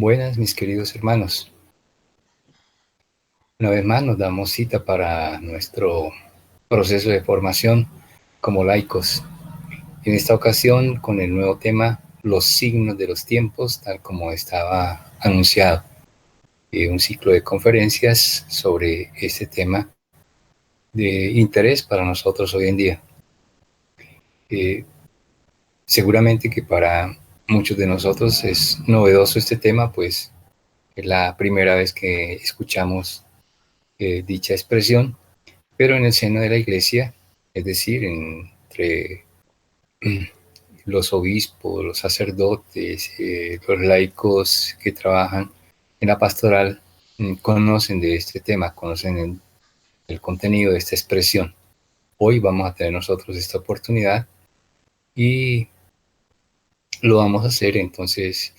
Buenas, mis queridos hermanos. Una vez más nos damos cita para nuestro proceso de formación como laicos. En esta ocasión con el nuevo tema, los signos de los tiempos, tal como estaba anunciado. Un ciclo de conferencias sobre este tema de interés para nosotros hoy en día. Seguramente que para muchos de nosotros es novedoso este tema, pues es la primera vez que escuchamos dicha expresión, pero en el seno de la iglesia, es decir, entre los obispos, los sacerdotes, los laicos que trabajan en la pastoral, conocen de este tema, conocen el contenido de esta expresión. Hoy vamos a tener nosotros esta oportunidad y lo vamos a hacer entonces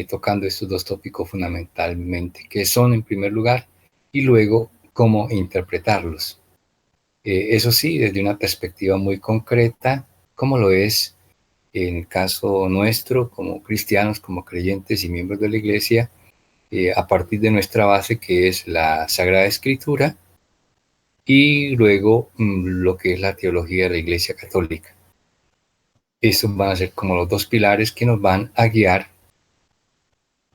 tocando estos dos tópicos fundamentalmente, que son en primer lugar y luego cómo interpretarlos. Eso sí, desde una perspectiva muy concreta, como lo es en el caso nuestro, como cristianos, como creyentes y miembros de la Iglesia, a partir de nuestra base que es la Sagrada Escritura y luego lo que es la teología de la Iglesia Católica. Estos van a ser como los dos pilares que nos van a guiar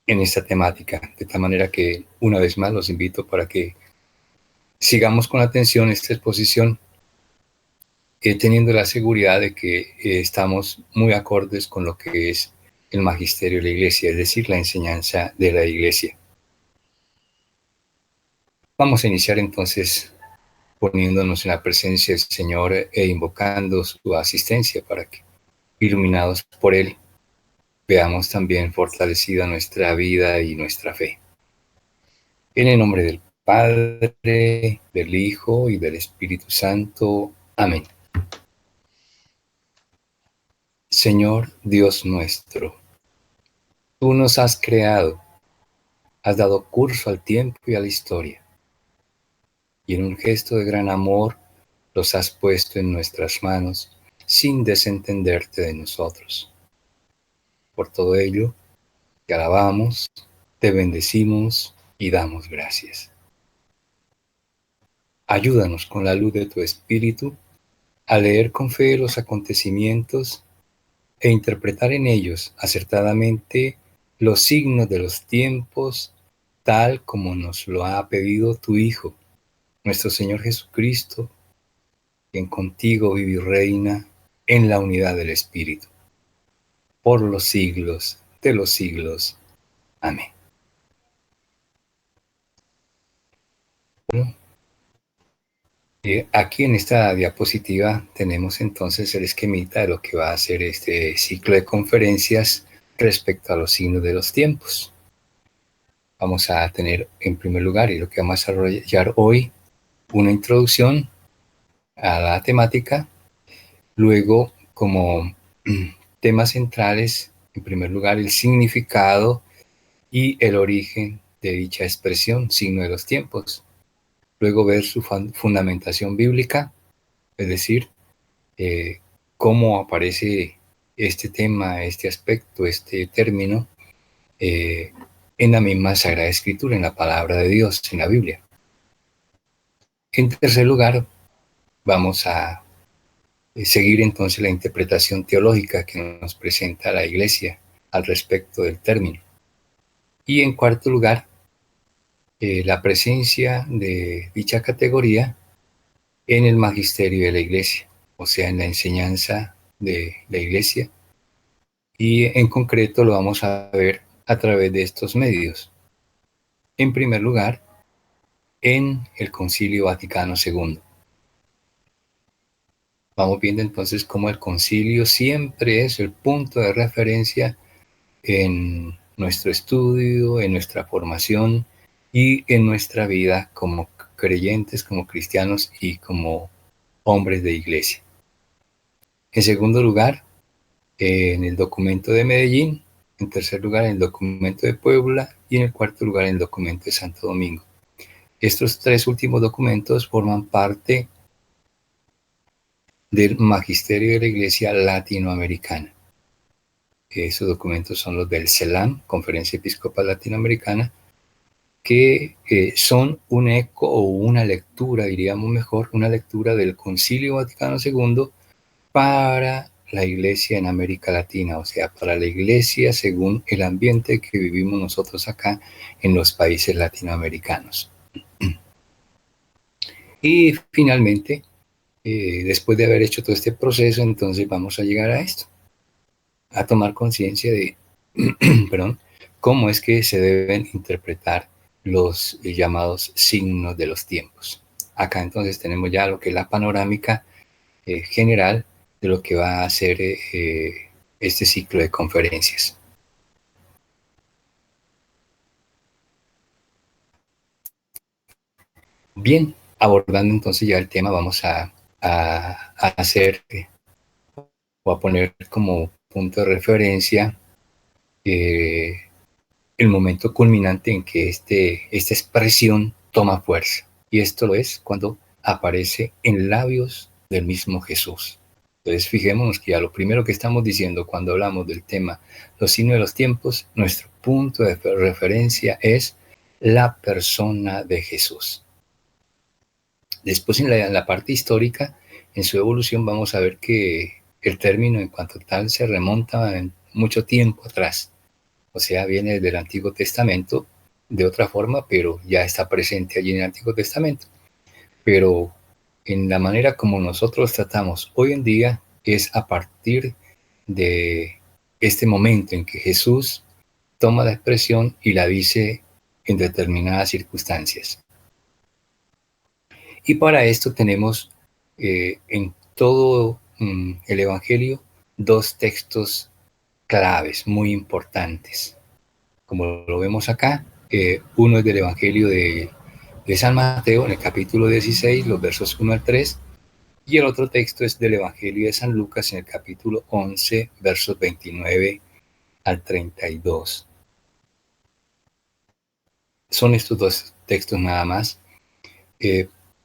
en esta temática, de tal manera que una vez más los invito para que sigamos con atención esta exposición, teniendo la seguridad de que estamos muy acordes con lo que es el magisterio de la Iglesia, es decir, la enseñanza de la Iglesia. Vamos a iniciar entonces poniéndonos en la presencia del Señor e invocando su asistencia para que, iluminados por Él, veamos también fortalecida nuestra vida y nuestra fe. En el nombre del Padre, del Hijo y del Espíritu Santo. Amén. Señor Dios nuestro, tú nos has creado, has dado curso al tiempo y a la historia, y en un gesto de gran amor los has puesto en nuestras manos sin desentenderte de nosotros. Por todo ello, te alabamos, te bendecimos y damos gracias. Ayúdanos con la luz de tu Espíritu a leer con fe los acontecimientos e interpretar en ellos acertadamente los signos de los tiempos, tal como nos lo ha pedido tu Hijo, nuestro Señor Jesucristo, quien contigo vive y reina en la unidad del Espíritu, por los siglos de los siglos. Amén. Bueno, aquí en esta diapositiva tenemos entonces el esquemita de lo que va a ser este ciclo de conferencias respecto a los signos de los tiempos. Vamos a tener en primer lugar, y lo que vamos a desarrollar hoy, una introducción a la temática, luego como temas centrales, en primer lugar, el significado y el origen de dicha expresión, signo de los tiempos. Luego ver su fundamentación bíblica, es decir, cómo aparece este tema, este aspecto, este término en la misma Sagrada Escritura, en la palabra de Dios, en la Biblia. En tercer lugar, vamos a seguir entonces la interpretación teológica que nos presenta la Iglesia al respecto del término. Y en cuarto lugar, la presencia de dicha categoría en el magisterio de la Iglesia, o sea, en la enseñanza de la Iglesia. Y en concreto lo vamos a ver a través de estos medios. En primer lugar, en el Concilio Vaticano II. Vamos viendo entonces cómo el concilio siempre es el punto de referencia en nuestro estudio, en nuestra formación y en nuestra vida como creyentes, como cristianos y como hombres de iglesia. En segundo lugar, en el documento de Medellín. En tercer lugar, en el documento de Puebla. Y en el cuarto lugar, en el documento de Santo Domingo. Estos tres últimos documentos forman parte del magisterio de la Iglesia latinoamericana. Esos documentos son los del CELAM, Conferencia Episcopal Latinoamericana, que son un eco o una lectura, diríamos mejor, una lectura del Concilio Vaticano II para la iglesia en América Latina, o sea, para la iglesia según el ambiente que vivimos nosotros acá en los países latinoamericanos. Y finalmente, después de haber hecho todo este proceso, entonces vamos a llegar a esto, a tomar conciencia de, perdón, cómo es que se deben interpretar los llamados signos de los tiempos. Acá entonces tenemos ya lo que es la panorámica general de lo que va a ser este ciclo de conferencias. Bien, abordando entonces ya el tema, vamos a hacer o a poner como punto de referencia el momento culminante en que esta expresión toma fuerza. Y esto lo es cuando aparece en labios del mismo Jesús. Entonces fijémonos que ya lo primero que estamos diciendo cuando hablamos del tema los signos de los tiempos, nuestro punto de referencia es la persona de Jesús. Después en la parte histórica, en su evolución vamos a ver que el término en cuanto tal se remonta en mucho tiempo atrás. O sea, viene del Antiguo Testamento de otra forma, pero ya está presente allí en el Antiguo Testamento. Pero en la manera como nosotros tratamos hoy en día es a partir de este momento en que Jesús toma la expresión y la dice en determinadas circunstancias. Y para esto tenemos en todo el Evangelio dos textos claves muy importantes. Como lo vemos acá, uno es del Evangelio de San Mateo, en el capítulo 16, los versos 1 al 3, y el otro texto es del Evangelio de San Lucas, en el capítulo 11, versos 29 al 32. Son estos dos textos nada más,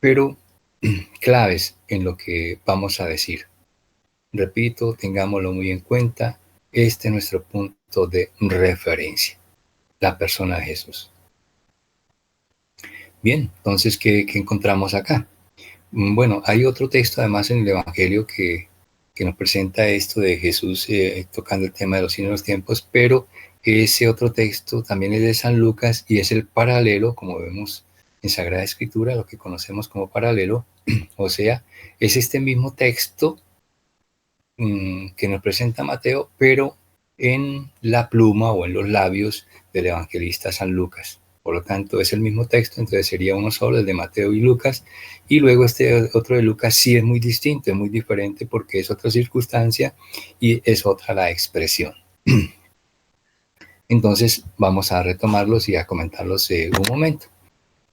pero claves en lo que vamos a decir. Repito, tengámoslo muy en cuenta, este es nuestro punto de referencia, la persona de Jesús. Bien, entonces, ¿qué encontramos acá? Bueno, hay otro texto además en el Evangelio que nos presenta esto de Jesús tocando el tema de los signos de los tiempos, pero ese otro texto también es de San Lucas y es el paralelo, como vemos en Sagrada Escritura, lo que conocemos como paralelo, o sea, es este mismo texto que nos presenta Mateo, pero en la pluma o en los labios del evangelista San Lucas. Por lo tanto, es el mismo texto, entonces sería uno solo, el de Mateo y Lucas, y luego este otro de Lucas sí es muy distinto, es muy diferente porque es otra circunstancia y es otra la expresión. Entonces, vamos a retomarlos y a comentarlos un momento.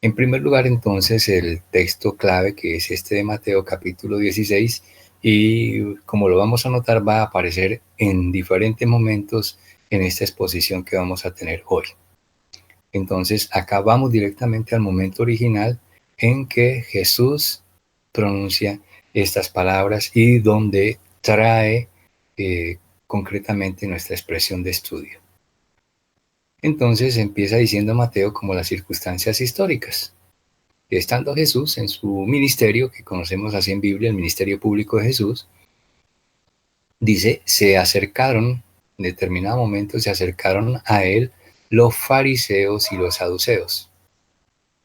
En primer lugar, entonces, el texto clave que es este de Mateo capítulo 16, y como lo vamos a notar, va a aparecer en diferentes momentos en esta exposición que vamos a tener hoy. Entonces, acá vamos directamente al momento original en que Jesús pronuncia estas palabras y donde trae concretamente nuestra expresión de estudio. Entonces empieza diciendo Mateo como las circunstancias históricas. Estando Jesús en su ministerio, que conocemos así en Biblia, el ministerio público de Jesús, dice, se acercaron, en determinado momento se acercaron a él los fariseos y los saduceos.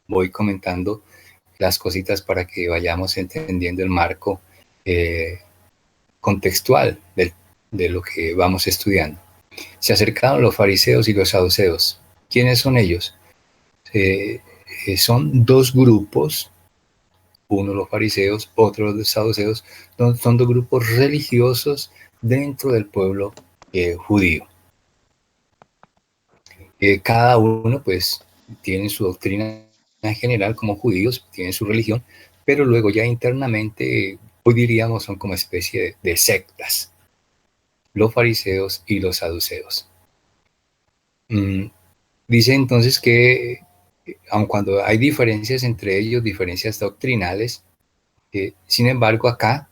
Voy comentando las cositas para que vayamos entendiendo el marco contextual de lo que vamos estudiando. Se acercaron los fariseos y los saduceos. ¿Quiénes son ellos? Son dos grupos, uno los fariseos, otro los saduceos, son dos grupos religiosos dentro del pueblo judío. Cada uno pues tiene su doctrina en general como judíos, tienen su religión, pero luego ya internamente, hoy diríamos, son como especie de sectas, los fariseos y los saduceos. Dice entonces que aun cuando hay diferencias entre ellos, diferencias doctrinales, sin embargo acá,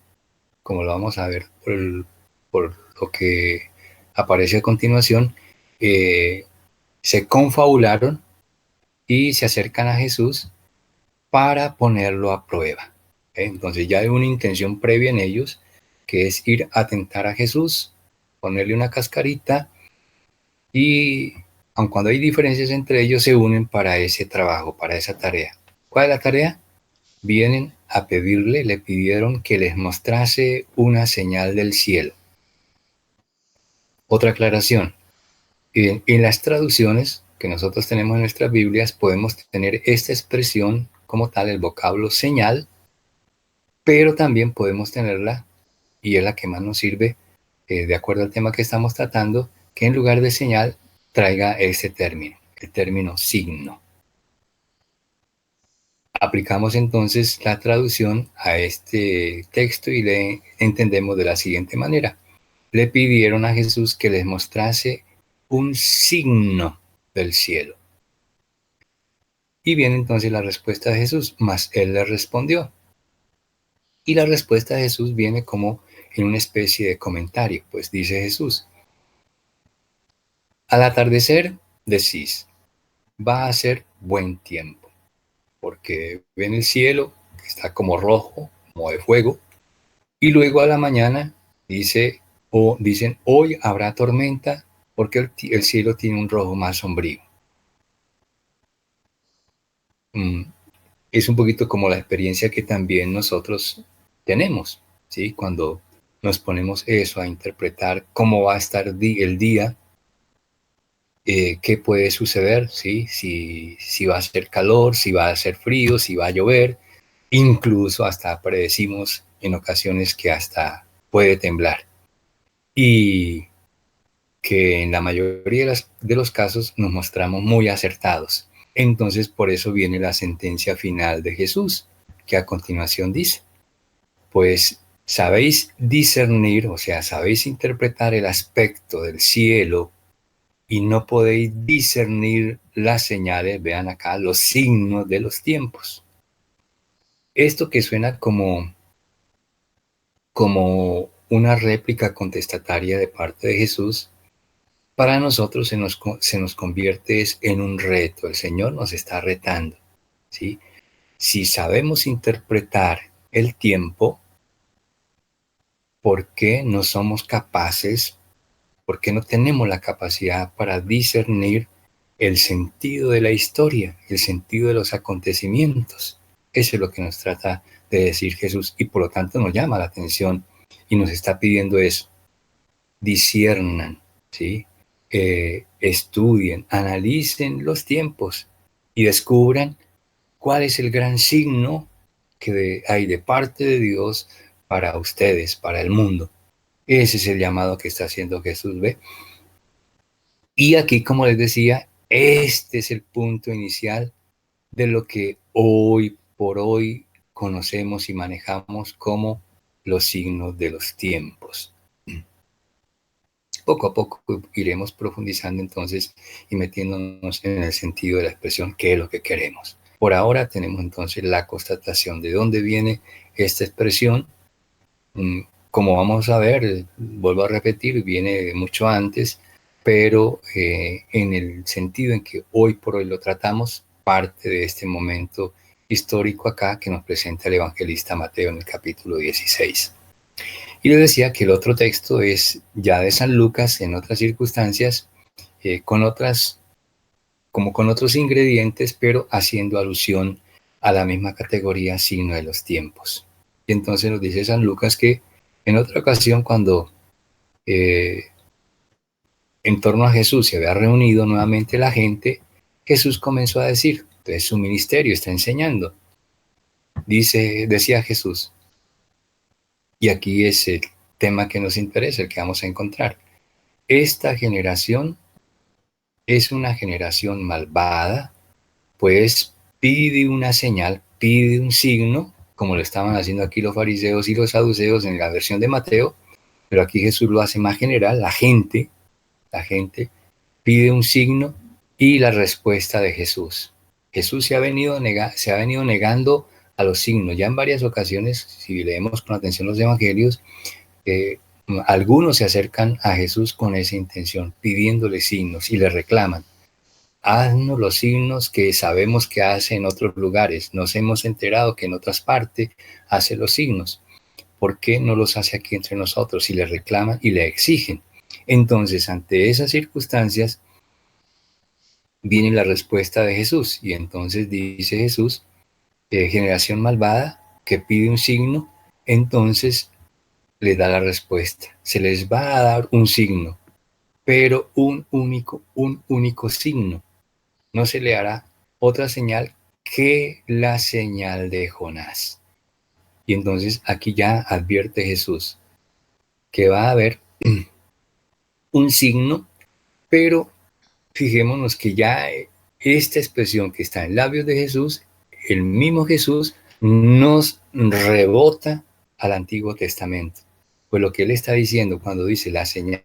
como lo vamos a ver por lo que aparece a continuación, se confabularon y se acercan a Jesús para ponerlo a prueba. Entonces ya hay una intención previa en ellos, que es ir a tentar a Jesús, ponerle una cascarita, y aun cuando hay diferencias entre ellos, se unen para ese trabajo, para esa tarea. ¿Cuál es la tarea? Vienen a pedirle, le pidieron que les mostrase una señal del cielo. Otra aclaración, en las traducciones que nosotros tenemos en nuestras Biblias podemos tener esta expresión como tal, el vocablo señal, pero también podemos tenerla, y es la que más nos sirve, de acuerdo al tema que estamos tratando, que en lugar de señal traiga este término, el término signo. Aplicamos entonces la traducción a este texto y le entendemos de la siguiente manera. Le pidieron a Jesús que les mostrase un signo del cielo. Y viene entonces la respuesta de Jesús, mas él les respondió. Y la respuesta de Jesús viene como en una especie de comentario, pues dice Jesús: al atardecer decís, va a ser buen tiempo, porque ven el cielo que está como rojo, como de fuego, y luego a la mañana dicen, hoy habrá tormenta, porque el cielo tiene un rojo más sombrío. Es un poquito como la experiencia que también nosotros tenemos, ¿sí? Cuando nos ponemos eso a interpretar cómo va a estar el día, qué puede suceder, ¿sí? Si va a ser calor, si va a ser frío, si va a llover, incluso hasta predecimos en ocasiones que hasta puede temblar. Y que en la mayoría de los casos nos mostramos muy acertados. Entonces, por eso viene la sentencia final de Jesús, que a continuación dice: pues sabéis discernir, o sea, sabéis interpretar el aspecto del cielo y no podéis discernir las señales, vean acá, los signos de los tiempos. Esto que suena como una réplica contestataria de parte de Jesús, para nosotros se nos convierte en un reto. El Señor nos está retando, ¿sí? Si sabemos interpretar el tiempo, ¿por qué no somos capaces, por qué no tenemos la capacidad para discernir el sentido de la historia, el sentido de los acontecimientos? Eso es lo que nos trata de decir Jesús, y por lo tanto nos llama la atención y nos está pidiendo eso. Disciernan, ¿sí? Estudien, analicen los tiempos y descubran cuál es el gran signo que hay de parte de Dios para ustedes, para el mundo. Ese es el llamado que está haciendo Jesús, ¿ve? Y aquí, como les decía, este es el punto inicial de lo que hoy por hoy conocemos y manejamos como los signos de los tiempos. Poco a poco iremos profundizando entonces y metiéndonos en el sentido de la expresión, qué es lo que queremos. Por ahora tenemos entonces la constatación de dónde viene esta expresión. Como vamos a ver, vuelvo a repetir, viene mucho antes, pero en el sentido en que hoy por hoy lo tratamos, parte de este momento histórico acá que nos presenta el evangelista Mateo en el capítulo 16. Y les decía que el otro texto es ya de San Lucas en otras circunstancias, con otros ingredientes, pero haciendo alusión a la misma categoría, signo de los tiempos. Y entonces nos dice San Lucas que en otra ocasión, cuando en torno a Jesús se había reunido nuevamente la gente, Jesús comenzó a decir, entonces su ministerio está enseñando. Decía Jesús, y aquí es el tema que nos interesa, el que vamos a encontrar. Esta generación es una generación malvada, pues pide una señal, pide un signo, como lo estaban haciendo aquí los fariseos y los saduceos en la versión de Mateo, pero aquí Jesús lo hace más general. La gente pide un signo y la respuesta de Jesús. Jesús se ha venido negando a los signos. Ya en varias ocasiones, si leemos con atención los evangelios, Algunos se acercan a Jesús con esa intención, pidiéndole signos y le reclaman: haznos los signos que sabemos que hace en otros lugares. Nos hemos enterado que en otras partes hace los signos. ¿Por qué no los hace aquí entre nosotros? Y le reclaman y le exigen. Entonces, ante esas circunstancias, viene la respuesta de Jesús. Y entonces dice Jesús: generación malvada que pide un signo, entonces le da la respuesta. Se les va a dar un signo, pero un único signo. No se le hará otra señal que la señal de Jonás. Y entonces aquí ya advierte Jesús que va a haber un signo, pero fijémonos que ya esta expresión que está en labios de Jesús, el mismo Jesús nos rebota al Antiguo Testamento. Pues lo que él está diciendo cuando dice la señal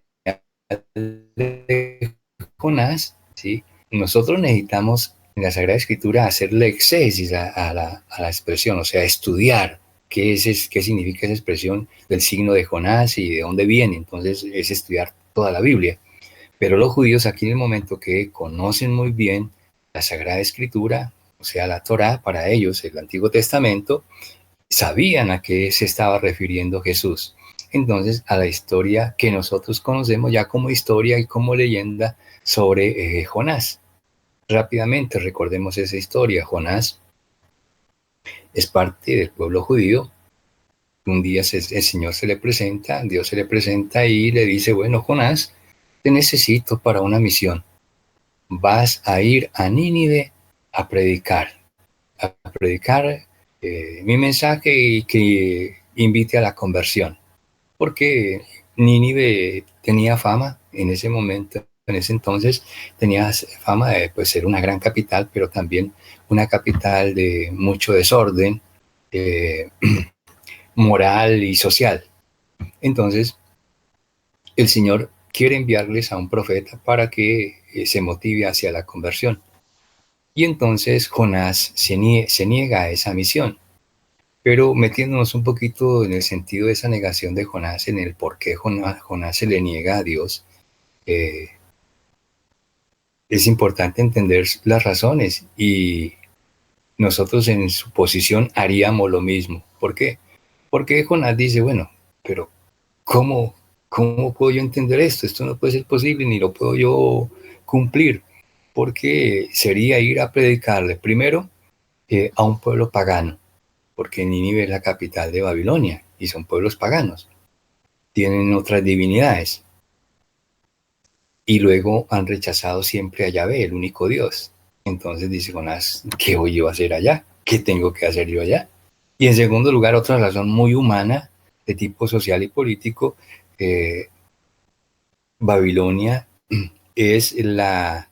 de Jonás, ¿sí? Nosotros necesitamos en la Sagrada Escritura hacerle exégesis a la expresión, o sea, estudiar qué significa esa expresión del signo de Jonás y de dónde viene. Entonces es estudiar toda la Biblia. Pero los judíos aquí en el momento que conocen muy bien la Sagrada Escritura, o sea, la Torá, para ellos, el Antiguo Testamento, sabían a qué se estaba refiriendo Jesús. Entonces, a la historia que nosotros conocemos ya como historia y como leyenda sobre Jonás. Rápidamente recordemos esa historia. Jonás es parte del pueblo judío. Un día el Señor se le presenta, Dios se le presenta y le dice: bueno, Jonás, te necesito para una misión. Vas a ir a Nínive a predicar mi mensaje y que invite a la conversión. Porque Nínive tenía fama en ese momento, en ese entonces, tenía fama de pues, ser una gran capital, pero también una capital de mucho desorden moral y social. Entonces, el Señor quiere enviarles a un profeta para que se motive hacia la conversión. Y entonces Jonás se niega a esa misión. Pero metiéndonos un poquito en el sentido de esa negación de Jonás, en el por qué Jonás se le niega a Dios, es importante entender las razones y nosotros en su posición haríamos lo mismo. ¿Por qué? Porque Jonás dice: bueno, pero ¿cómo puedo yo entender esto? Esto no puede ser posible, ni lo puedo yo cumplir, porque sería ir a predicarle primero a un pueblo pagano, porque Nínive es la capital de Babilonia y son pueblos paganos, tienen otras divinidades y luego han rechazado siempre a Yahvé, el único Dios. Entonces dice Jonás: ¿qué voy yo a hacer allá? ¿Qué tengo que hacer yo allá? Y en segundo lugar, otra razón muy humana de tipo social y político, Babilonia es la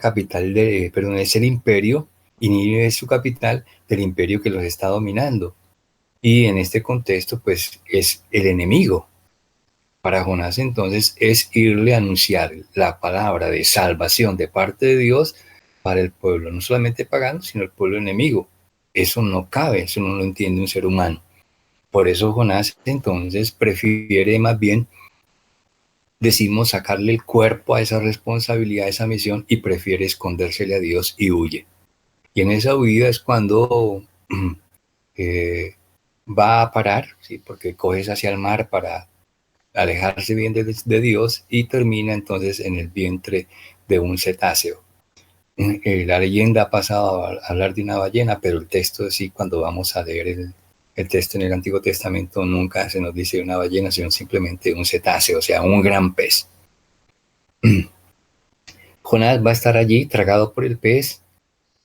capital es el imperio, y Nínive es su capital del imperio que los está dominando. Y en este contexto, pues, es el enemigo. Para Jonás, entonces, es irle a anunciar la palabra de salvación de parte de Dios para el pueblo, no solamente pagano, sino el pueblo enemigo. Eso no cabe, eso no lo entiende un ser humano. Por eso Jonás, entonces, prefiere más bien, decimos, sacarle el cuerpo a esa responsabilidad, a esa misión, y prefiere escondérsele a Dios y huye. Y en esa huida es cuando va a parar, ¿sí? Porque coges hacia el mar para alejarse bien de Dios y termina entonces en el vientre de un cetáceo. La leyenda ha pasado a hablar de una ballena, pero el texto sí, cuando vamos a leer el texto en el Antiguo Testamento, nunca se nos dice una ballena, sino simplemente un cetáceo, o sea, un gran pez. Jonás va a estar allí tragado por el pez,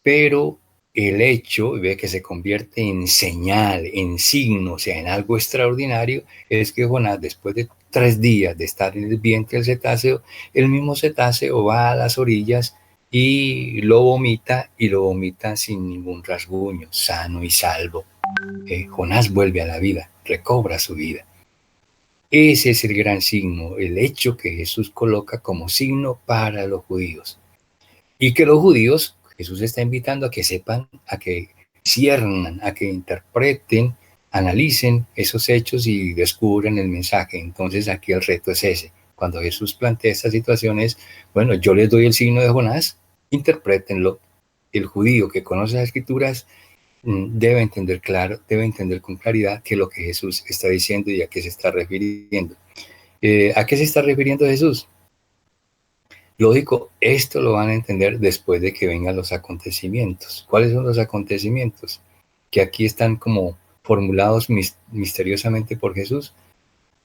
pero el hecho, ve que se convierte en señal, en signo, o sea, en algo extraordinario, es que Jonás, después de 3 días de estar en el vientre del cetáceo, el mismo cetáceo va a las orillas y lo vomita sin ningún rasguño, sano y salvo. Jonás vuelve a la vida, recobra su vida. Ese es el gran signo, el hecho que Jesús coloca como signo para los judíos. Y que los judíos, Jesús está invitando a que sepan, a que ciernan, a que interpreten analicen esos hechos y descubren el mensaje. Entonces aquí el reto es ese. Cuando Jesús plantea estas situaciones, bueno, yo les doy el signo de Jonás, interprétenlo. El judío que conoce las escrituras debe entender claro, debe entender con claridad qué es lo que Jesús está diciendo y a qué se está refiriendo. ¿A qué se está refiriendo Jesús? Lógico, esto lo van a entender después de que vengan los acontecimientos. ¿Cuáles son los acontecimientos? Que aquí están como formulados misteriosamente por Jesús,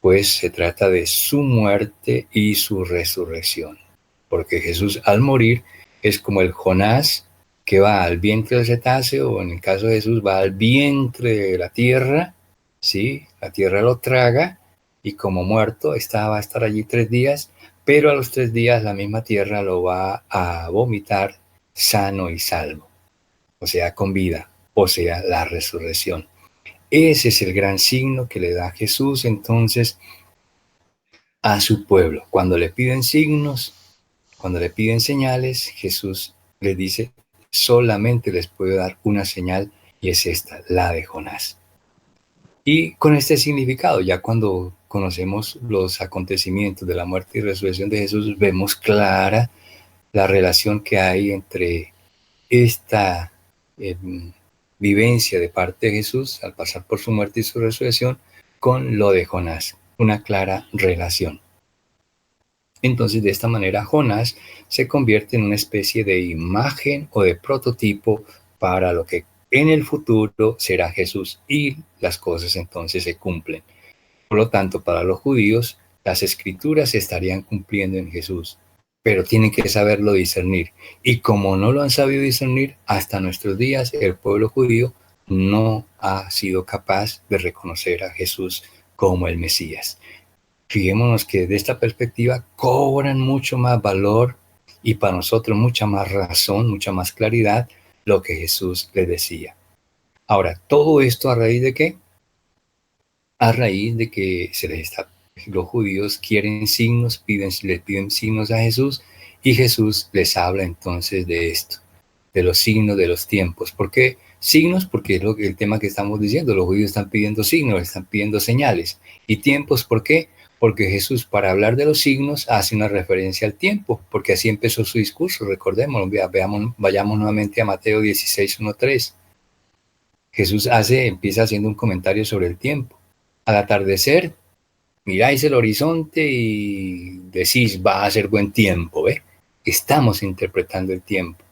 pues se trata de su muerte y su resurrección. Porque Jesús al morir es como el Jonás que va al vientre del cetáceo, o en el caso de Jesús va al vientre de la tierra, ¿sí? La tierra lo traga y como muerto va a estar allí 3 días, pero a los 3 días la misma tierra lo va a vomitar sano y salvo, o sea, con vida, o sea, la resurrección. Ese es el gran signo que le da Jesús entonces a su pueblo. Cuando le piden signos, cuando le piden señales, Jesús les dice, solamente les puedo dar una señal y es esta, la de Jonás. Y con este significado, ya cuando conocemos los acontecimientos de la muerte y resurrección de Jesús, vemos clara la relación que hay entre esta vivencia de parte de Jesús al pasar por su muerte y su resurrección con lo de Jonás, una clara relación. Entonces, de esta manera, Jonás se convierte en una especie de imagen o de prototipo para lo que en el futuro será Jesús y las cosas entonces se cumplen. Por lo tanto, para los judíos, las escrituras se estarían cumpliendo en Jesús, pero tienen que saberlo discernir. Y como no lo han sabido discernir, hasta nuestros días el pueblo judío no ha sido capaz de reconocer a Jesús como el Mesías. Fijémonos que de esta perspectiva cobran mucho más valor y para nosotros mucha más razón, mucha más claridad lo que Jesús les decía. Ahora, ¿todo esto a raíz de qué? A raíz de que los judíos quieren signos, les piden signos a Jesús y Jesús les habla entonces de esto, de los signos de los tiempos. ¿Por qué signos? Porque es el tema que estamos diciendo, los judíos están pidiendo signos, están pidiendo señales. ¿Y tiempos por qué? Porque Jesús, para hablar de los signos, hace una referencia al tiempo, porque así empezó su discurso, recordémoslo, vayamos nuevamente a Mateo 16, 1-3. Jesús empieza haciendo un comentario sobre el tiempo. Al atardecer, miráis el horizonte y decís, va a ser buen tiempo, ¿eh? Estamos interpretando el tiempo.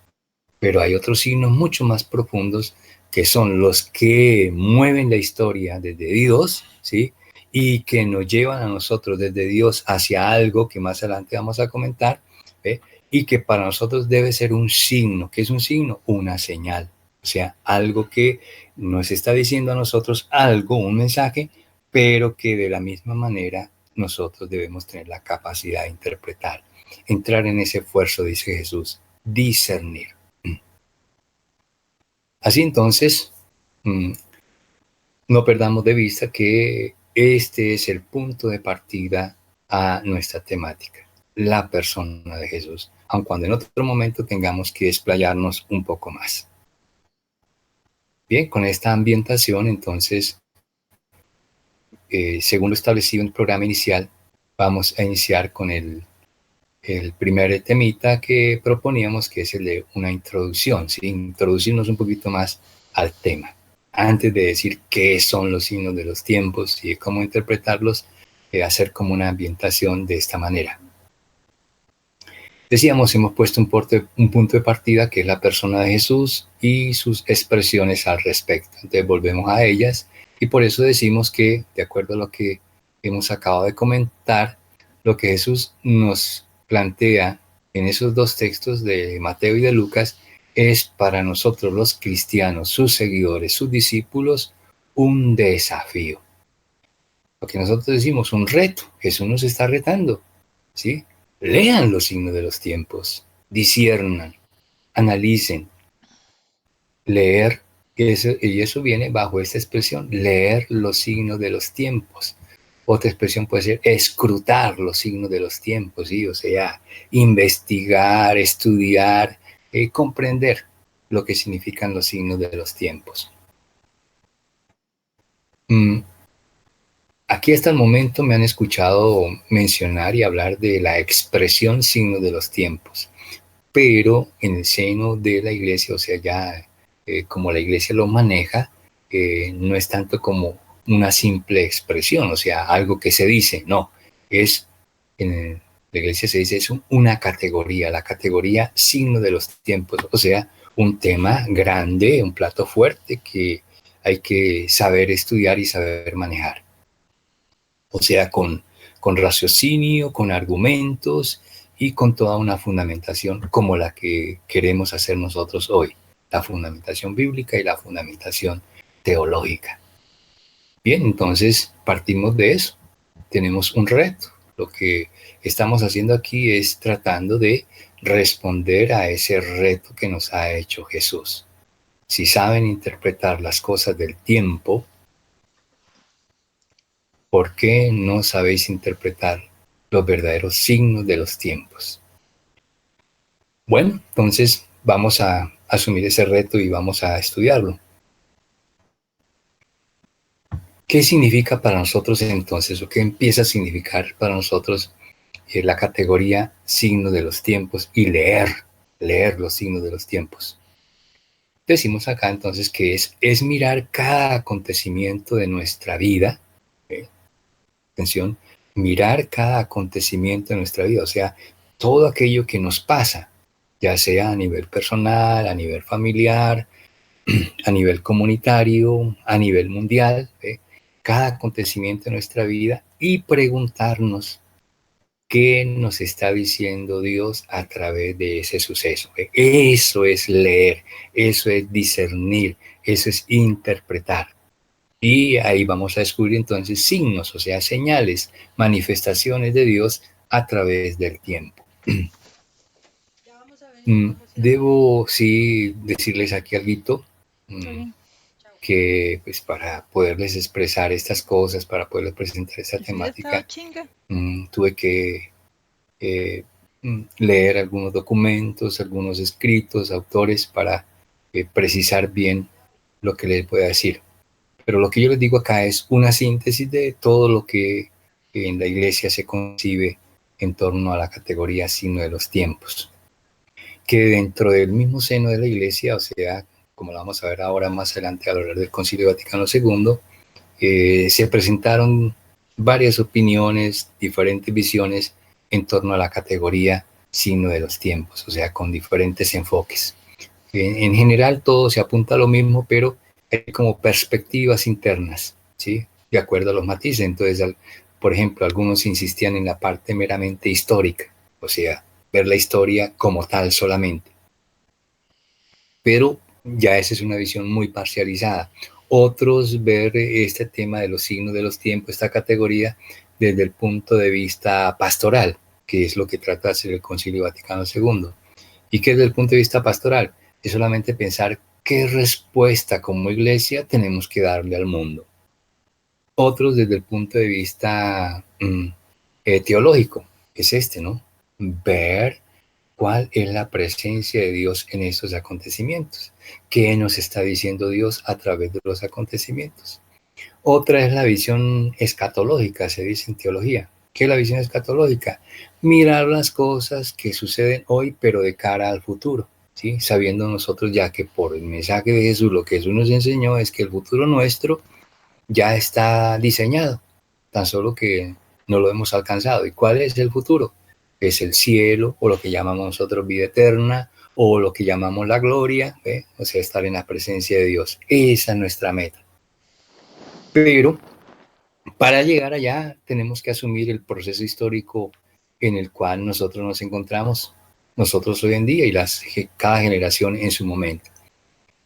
Pero hay otros signos mucho más profundos que son los que mueven la historia desde Dios, ¿sí? Y que nos llevan a nosotros desde Dios hacia algo que más adelante vamos a comentar, ¿eh? Y que para nosotros debe ser un signo. ¿Qué es un signo? Una señal. O sea, algo que nos está diciendo a nosotros algo, un mensaje, pero que de la misma manera nosotros debemos tener la capacidad de interpretar. Entrar en ese esfuerzo, dice Jesús, discernir. Así entonces, no perdamos de vista que este es el punto de partida a nuestra temática, la persona de Jesús, aun cuando en otro momento tengamos que explayarnos un poco más. Bien, con esta ambientación, entonces, según lo establecido en el programa inicial, vamos a iniciar con el primer temita que proponíamos, que es el de una introducción, ¿sí? Introducirnos un poquito más al tema. Antes de decir qué son los signos de los tiempos y cómo interpretarlos, hacer como una ambientación de esta manera. Decíamos, hemos puesto un punto de partida que es la persona de Jesús y sus expresiones al respecto. Entonces volvemos a ellas y por eso decimos que, de acuerdo a lo que hemos acabado de comentar, lo que Jesús nos plantea en esos dos textos de Mateo y de Lucas es para nosotros los cristianos, sus seguidores, sus discípulos, un desafío. Lo que nosotros decimos, un reto. Jesús nos está retando, ¿sí? Lean los signos de los tiempos, disciernan, analicen, leer, y eso viene bajo esta expresión, leer los signos de los tiempos. Otra expresión puede ser escrutar los signos de los tiempos, ¿sí? O sea, investigar, estudiar, comprender lo que significan los signos de los tiempos. Aquí hasta el momento me han escuchado mencionar y hablar de la expresión signo de los tiempos, pero en el seno de la iglesia, o sea, ya como la iglesia lo maneja, no es tanto como una simple expresión, o sea, algo que se dice, no, es, en la iglesia se dice, es una categoría, la categoría signo de los tiempos, o sea, un tema grande, un plato fuerte que hay que saber estudiar y saber manejar. O sea, con raciocinio, con argumentos y con toda una fundamentación como la que queremos hacer nosotros hoy, la fundamentación bíblica y la fundamentación teológica. Bien, entonces partimos de eso. Tenemos un reto. Lo que estamos haciendo aquí es tratando de responder a ese reto que nos ha hecho Jesús. Si saben interpretar las cosas del tiempo, ¿por qué no sabéis interpretar los verdaderos signos de los tiempos? Bueno, entonces vamos a asumir ese reto y vamos a estudiarlo. ¿Qué significa para nosotros entonces, o qué empieza a significar para nosotros la categoría signo de los tiempos y leer los signos de los tiempos? Decimos acá entonces que es mirar cada acontecimiento de nuestra vida, ¿eh? Atención, mirar cada acontecimiento de nuestra vida, o sea, todo aquello que nos pasa, ya sea a nivel personal, a nivel familiar, a nivel comunitario, a nivel mundial, ¿eh? Cada acontecimiento de nuestra vida y preguntarnos qué nos está diciendo Dios a través de ese suceso. Eso es leer, eso es discernir, eso es interpretar. Y ahí vamos a descubrir entonces signos, o sea, señales, manifestaciones de Dios a través del tiempo. Debo sí decirles aquí algo, que pues para poderles expresar estas cosas, para poderles presentar esta temática, tuve que leer algunos documentos, algunos escritos, autores, para precisar bien lo que les voy a decir. Pero lo que yo les digo acá es una síntesis de todo lo que en la iglesia se concibe en torno a la categoría signo de los tiempos. Que dentro del mismo seno de la iglesia, o sea, como lo vamos a ver ahora más adelante a lo largo del Concilio Vaticano II, se presentaron varias opiniones, diferentes visiones en torno a la categoría signo de los tiempos, o sea, con diferentes enfoques. En general todo se apunta a lo mismo, pero hay como perspectivas internas, ¿sí? De acuerdo a los matices. Entonces, por ejemplo, algunos insistían en la parte meramente histórica, o sea, ver la historia como tal solamente. Pero ya esa es una visión muy parcializada. Otros ver este tema de los signos de los tiempos, esta categoría, desde el punto de vista pastoral, que es lo que trata de hacer el Concilio Vaticano II. ¿Y qué desde el punto de vista pastoral? Es solamente pensar qué respuesta como iglesia tenemos que darle al mundo. Otros desde el punto de vista teológico, es este, ¿no? Ver cuál es la presencia de Dios en estos acontecimientos. ¿Qué nos está diciendo Dios a través de los acontecimientos? Otra es la visión escatológica, se dice en teología. ¿Qué es la visión escatológica? Mirar las cosas que suceden hoy, pero de cara al futuro, ¿sí? Sabiendo nosotros ya que por el mensaje de Jesús, lo que Jesús nos enseñó es que el futuro nuestro ya está diseñado, tan solo que no lo hemos alcanzado. ¿Y cuál es el futuro? Es el cielo, o lo que llamamos nosotros vida eterna, o lo que llamamos la gloria, ¿eh? O sea, estar en la presencia de Dios. Esa es nuestra meta. Pero para llegar allá tenemos que asumir el proceso histórico en el cual nosotros nos encontramos, nosotros hoy en día y cada generación en su momento.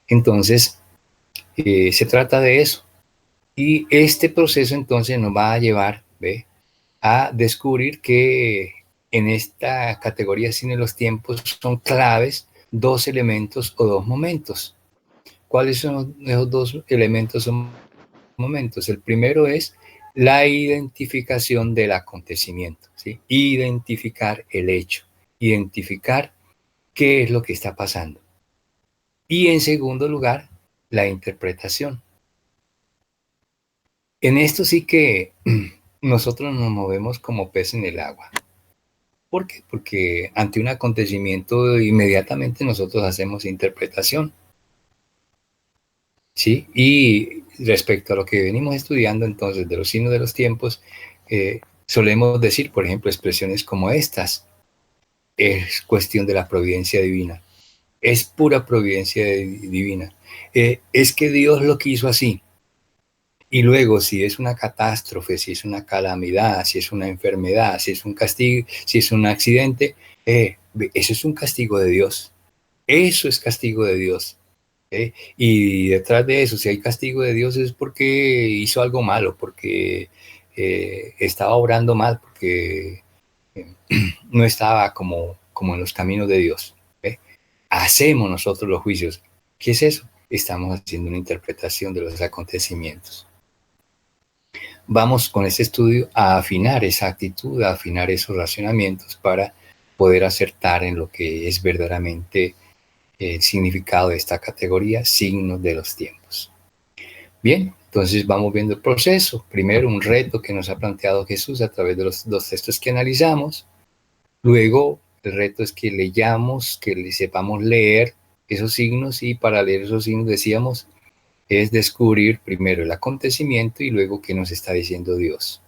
Entonces, se trata de eso. Y este proceso entonces nos va a llevar, ¿ve?, a descubrir que en esta categoría sin los tiempos son claves dos elementos o dos momentos. ¿Cuáles son esos dos elementos o momentos? El primero es la identificación del acontecimiento, ¿sí? Identificar el hecho, identificar qué es lo que está pasando. Y en segundo lugar, la interpretación. En esto sí que nosotros nos movemos como pez en el agua. ¿Por qué? Porque ante un acontecimiento inmediatamente nosotros hacemos interpretación, ¿sí? Y respecto a lo que venimos estudiando entonces de los signos de los tiempos, solemos decir, por ejemplo, expresiones como estas: es cuestión de la providencia divina, es pura providencia divina, es que Dios lo quiso así. Y luego, si es una catástrofe, si es una calamidad, si es una enfermedad, si es un castigo, si es un accidente, eso es un castigo de Dios. Eso es castigo de Dios. Y detrás de eso, si hay castigo de Dios, es porque hizo algo malo, porque estaba obrando mal, porque eh, no estaba como en los caminos de Dios. ¿Eh? Hacemos nosotros los juicios. ¿Qué es eso? Estamos haciendo una interpretación de los acontecimientos. Vamos con este estudio a afinar esa actitud, a afinar esos racionamientos para poder acertar en lo que es verdaderamente el significado de esta categoría, signos de los tiempos. Bien, entonces vamos viendo el proceso. Primero, un reto que nos ha planteado Jesús a través de los dos textos que analizamos. Luego, el reto es que leyamos, que sepamos leer esos signos, y para leer esos signos, decíamos, es descubrir primero el acontecimiento y luego qué nos está diciendo Dios.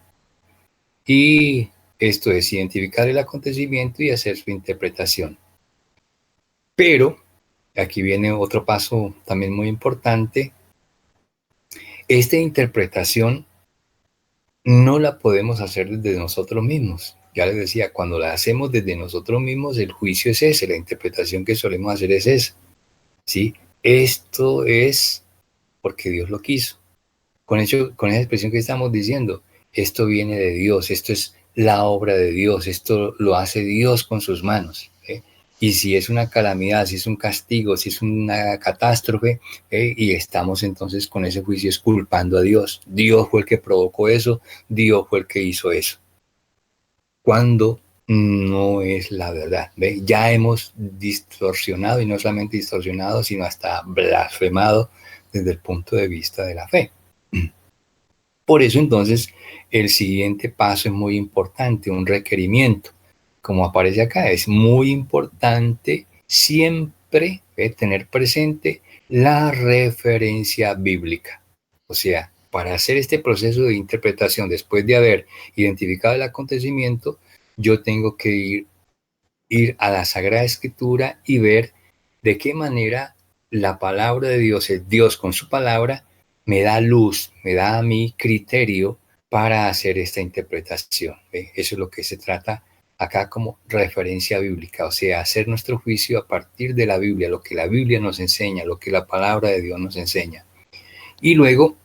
Y esto es identificar el acontecimiento y hacer su interpretación. Pero aquí viene otro paso también muy importante. Esta interpretación no la podemos hacer desde nosotros mismos. Ya les decía, cuando la hacemos desde nosotros mismos, el juicio es ese, la interpretación que solemos hacer es esa. ¿Sí? Esto es porque Dios lo quiso. Con esa expresión que estamos diciendo, esto viene de Dios, esto es la obra de Dios, esto lo hace Dios con sus manos. Y si es una calamidad, si es un castigo, si es una catástrofe, y estamos entonces con ese juicio es culpando a Dios. Dios fue el que provocó eso, Dios fue el que hizo eso. Cuando no es la verdad. ¿Ve? Ya hemos distorsionado, y no solamente distorsionado, sino hasta blasfemado desde el punto de vista de la fe. Por eso entonces el siguiente paso es muy importante, un requerimiento. Como aparece acá, es muy importante siempre tener presente la referencia bíblica. O sea, para hacer este proceso de interpretación, después de haber identificado el acontecimiento, yo tengo que ir a la Sagrada Escritura y ver de qué manera la palabra de Dios, el Dios con su palabra, me da luz, me da mi criterio para hacer esta interpretación. Eso es lo que se trata acá como referencia bíblica, o sea, hacer nuestro juicio a partir de la Biblia, lo que la Biblia nos enseña, lo que la palabra de Dios nos enseña. Y luego,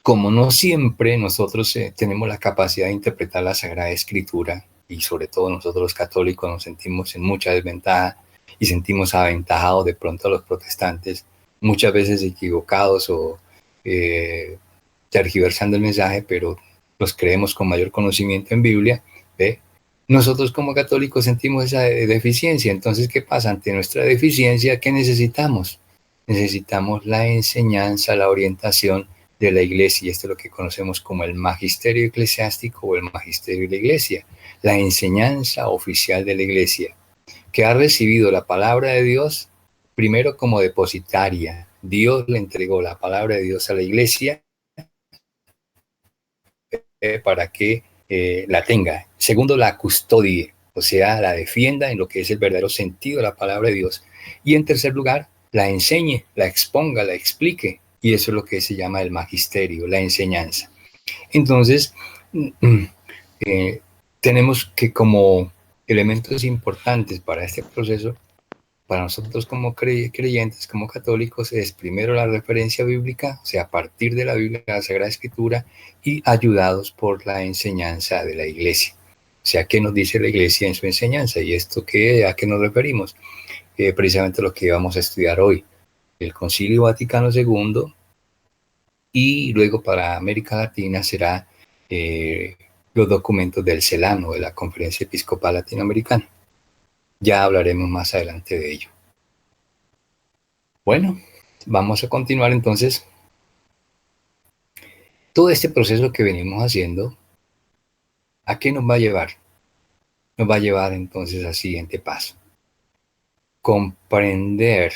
como no siempre nosotros tenemos la capacidad de interpretar la Sagrada Escritura, y sobre todo nosotros los católicos nos sentimos en mucha desventaja y sentimos aventajados de pronto a los protestantes, muchas veces equivocados o tergiversando el mensaje, pero los creemos con mayor conocimiento en Biblia. ¿Ve? Nosotros como católicos sentimos esa deficiencia. Entonces, ¿qué pasa? Ante nuestra deficiencia, ¿qué necesitamos? Necesitamos la enseñanza, la orientación de la iglesia, y esto es lo que conocemos como el magisterio eclesiástico o el magisterio de la iglesia, la enseñanza oficial de la iglesia, que ha recibido la palabra de Dios primero como depositaria. Dios le entregó la palabra de Dios a la iglesia para que la tenga. Segundo, la custodie, o sea, la defienda en lo que es el verdadero sentido de la palabra de Dios. Y en tercer lugar, la enseñe, la exponga, la explique. Y eso es lo que se llama el magisterio, la enseñanza. Entonces, tenemos que, como elementos importantes para este proceso, para nosotros como creyentes, como católicos, es primero la referencia bíblica, o sea, a partir de la Biblia, la Sagrada Escritura, y ayudados por la enseñanza de la Iglesia. O sea, ¿qué nos dice la Iglesia en su enseñanza? ¿Y esto qué, a qué nos referimos? Precisamente lo que vamos a estudiar hoy, el Concilio Vaticano II, y luego para América Latina será los documentos del CELAM, o de la Conferencia Episcopal Latinoamericana. Ya hablaremos más adelante de ello. Bueno, vamos a continuar entonces Todo este proceso que venimos haciendo, ¿a qué nos va a llevar? Nos va a llevar entonces al siguiente paso. Comprender,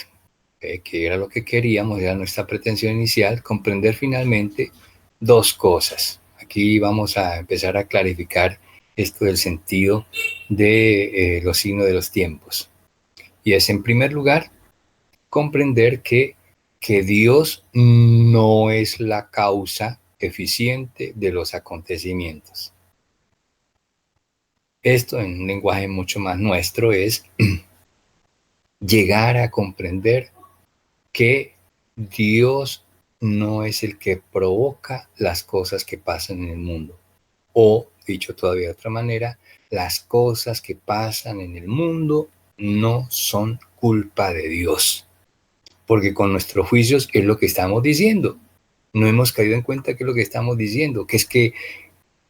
que era lo que queríamos, era nuestra pretensión inicial, comprender finalmente dos cosas. Aquí vamos a empezar a clarificar esto del sentido de los signos de los tiempos. Y es, en primer lugar, comprender que Dios no es la causa eficiente de los acontecimientos. Esto, en un lenguaje mucho más nuestro, es llegar a comprender que Dios no es el que provoca las cosas que pasan en el mundo. O, dicho todavía de otra manera, las cosas que pasan en el mundo no son culpa de Dios. Porque con nuestros juicios es lo que estamos diciendo. No hemos caído en cuenta que es lo que estamos diciendo, que es que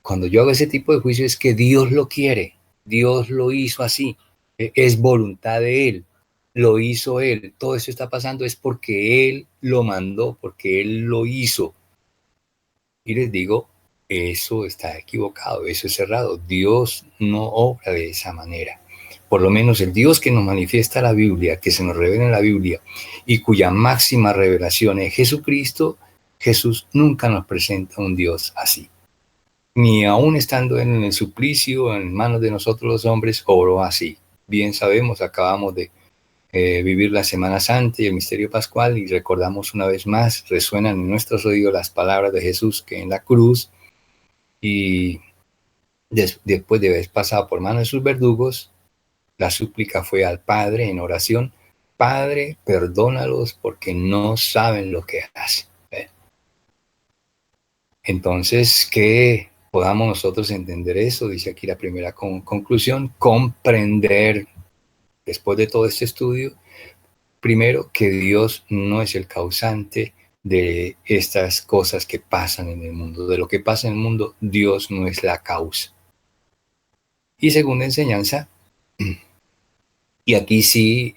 cuando yo hago ese tipo de juicio es que Dios lo quiere, Dios lo hizo así, es voluntad de Él, lo hizo Él, todo eso está pasando es porque Él lo mandó, porque Él lo hizo. Y les digo, eso está equivocado, eso es errado, Dios no obra de esa manera. Por lo menos el Dios que nos manifiesta la Biblia, que se nos revela en la Biblia y cuya máxima revelación es Jesucristo, Jesús nunca nos presenta un Dios así. Ni aún estando en el suplicio, en manos de nosotros los hombres, obró así. Bien sabemos, acabamos de vivir la Semana Santa y el misterio pascual y recordamos una vez más, resuenan en nuestros oídos las palabras de Jesús que en la cruz y después de haber pasado por manos de sus verdugos, la súplica fue al Padre en oración: Padre, perdónalos porque no saben lo que hacen. Entonces, que podamos nosotros entender eso, dice aquí la primera conclusión, comprender, después de todo este estudio, primero, que Dios no es el causante de estas cosas que pasan en el mundo. De lo que pasa en el mundo, Dios no es la causa. Y segunda enseñanza, y aquí sí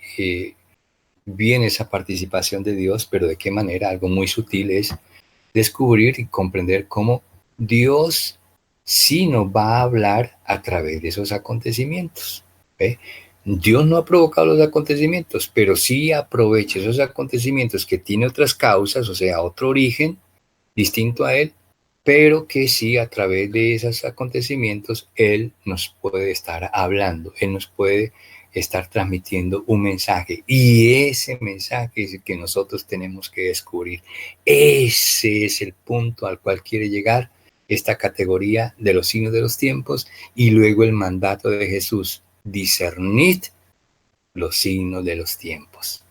viene esa participación de Dios, pero de qué manera, algo muy sutil es descubrir y comprender cómo Dios sí nos va a hablar a través de esos acontecimientos. ¿Ve? Dios no ha provocado los acontecimientos, pero sí aprovecha esos acontecimientos que tiene otras causas, o sea, otro origen distinto a Él, pero que sí a través de esos acontecimientos Él nos puede estar hablando, Él nos puede estar transmitiendo un mensaje, y ese mensaje es el que nosotros tenemos que descubrir. Ese es el punto al cual quiere llegar esta categoría de los signos de los tiempos, y luego el mandato de Jesús: discernid los signos de los tiempos.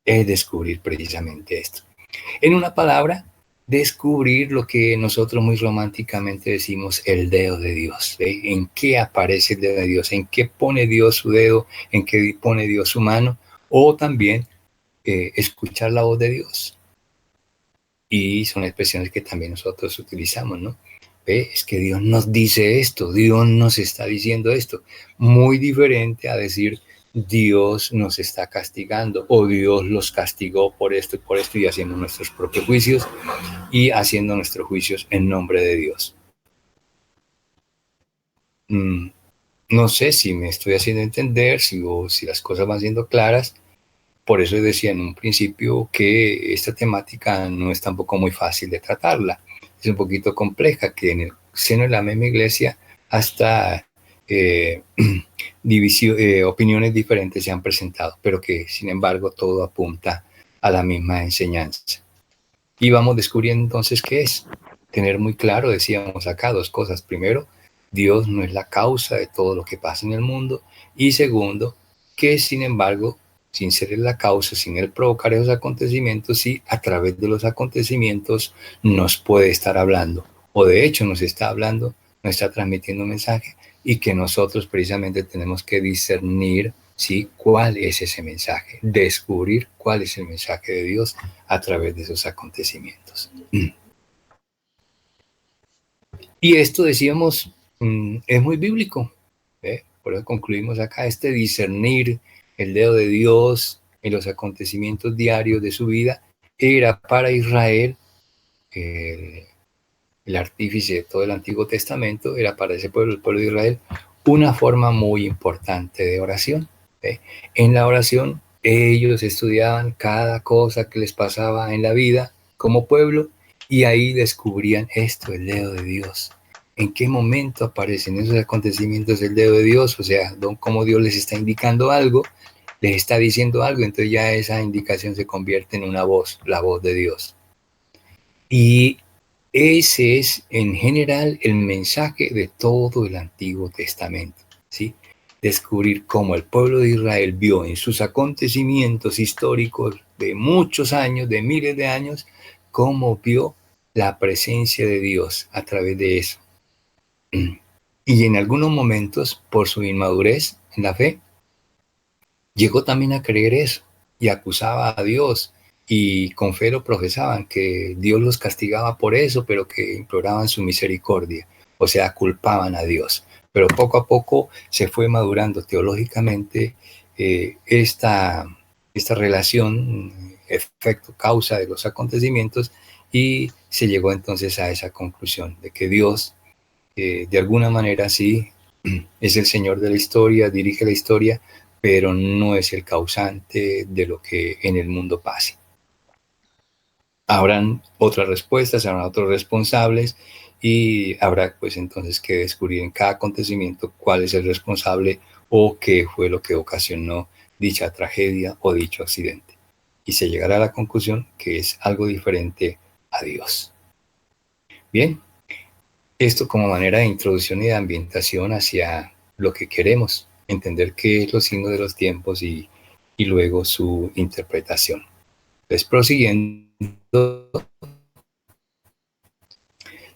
Es descubrir precisamente esto. En una palabra, descubrir lo que nosotros muy románticamente decimos el dedo de Dios. ¿Eh? ¿En qué aparece el dedo de Dios? ¿En qué pone Dios su dedo? ¿En qué pone Dios su mano? O también escuchar la voz de Dios. Y son expresiones que también nosotros utilizamos, ¿no? Es que Dios nos dice esto, Dios nos está diciendo esto. Muy diferente a decir Dios nos está castigando o Dios los castigó por esto y haciendo nuestros propios juicios y haciendo nuestros juicios en nombre de Dios. No sé si me estoy haciendo entender, si las cosas van siendo claras. Por eso decía en un principio que esta temática no es tampoco muy fácil de tratarla. Es un poquito compleja, que en el seno de la misma iglesia hasta opiniones diferentes se han presentado, pero que sin embargo todo apunta a la misma enseñanza. Y vamos descubriendo entonces qué es. Tener muy claro, decíamos acá, dos cosas. Primero, Dios no es la causa de todo lo que pasa en el mundo. Y segundo, que sin embargo, sin ser la causa, sin él provocar esos acontecimientos, sí, a través de los acontecimientos nos puede estar hablando. O de hecho nos está hablando, nos está transmitiendo un mensaje, y que nosotros precisamente tenemos que discernir, ¿sí?, cuál es ese mensaje, descubrir cuál es el mensaje de Dios a través de esos acontecimientos. Y esto, decíamos, es muy bíblico. Por eso concluimos acá: este discernir el dedo de Dios en los acontecimientos diarios de su vida era para Israel el artífice de todo el Antiguo Testamento, era para ese pueblo, el pueblo de Israel, una forma muy importante de oración. En la oración ellos estudiaban cada cosa que les pasaba en la vida como pueblo y ahí descubrían esto, el dedo de Dios. ¿En qué momento aparecen esos acontecimientos del dedo de Dios? O sea, cómo Dios les está indicando algo, les está diciendo algo, entonces ya esa indicación se convierte en una voz, la voz de Dios. Y ese es en general el mensaje de todo el Antiguo Testamento, ¿sí? Descubrir cómo el pueblo de Israel vio en sus acontecimientos históricos de muchos años, de miles de años, cómo vio la presencia de Dios a través de eso. Y en algunos momentos, por su inmadurez en la fe, llegó también a creer eso y acusaba a Dios y con fe lo profesaban, que Dios los castigaba por eso, pero que imploraban su misericordia, o sea, culpaban a Dios. Pero poco a poco se fue madurando teológicamente esta relación, efecto, causa de los acontecimientos, y se llegó entonces a esa conclusión de que Dios, de alguna manera sí, es el Señor de la historia, dirige la historia, pero no es el causante de lo que en el mundo pase. Habrán otras respuestas, habrán otros responsables y habrá pues entonces que descubrir en cada acontecimiento cuál es el responsable o qué fue lo que ocasionó dicha tragedia o dicho accidente. Y se llegará a la conclusión que es algo diferente a Dios. Bien, esto como manera de introducción y de ambientación hacia lo que queremos, entender qué es los signos de los tiempos y luego su interpretación. Entonces, prosiguiendo,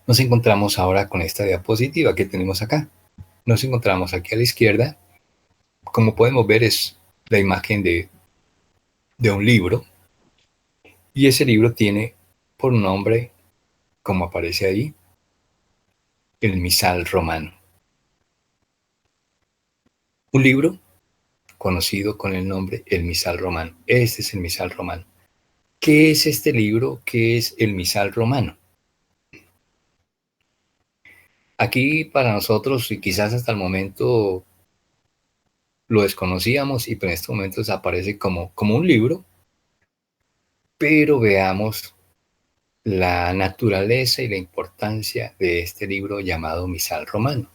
nos encontramos ahora con esta diapositiva que tenemos acá. Nos encontramos aquí a la izquierda. Como podemos ver, es la imagen de un libro. Y ese libro tiene por nombre, como aparece ahí, el Misal Romano. Un libro conocido con el nombre El Misal Romano. Este es el Misal Romano. ¿Qué es este libro? ¿Qué es el Misal Romano? Aquí para nosotros, y quizás hasta el momento lo desconocíamos, y en estos momentos aparece como un libro, pero veamos la naturaleza y la importancia de este libro llamado Misal Romano.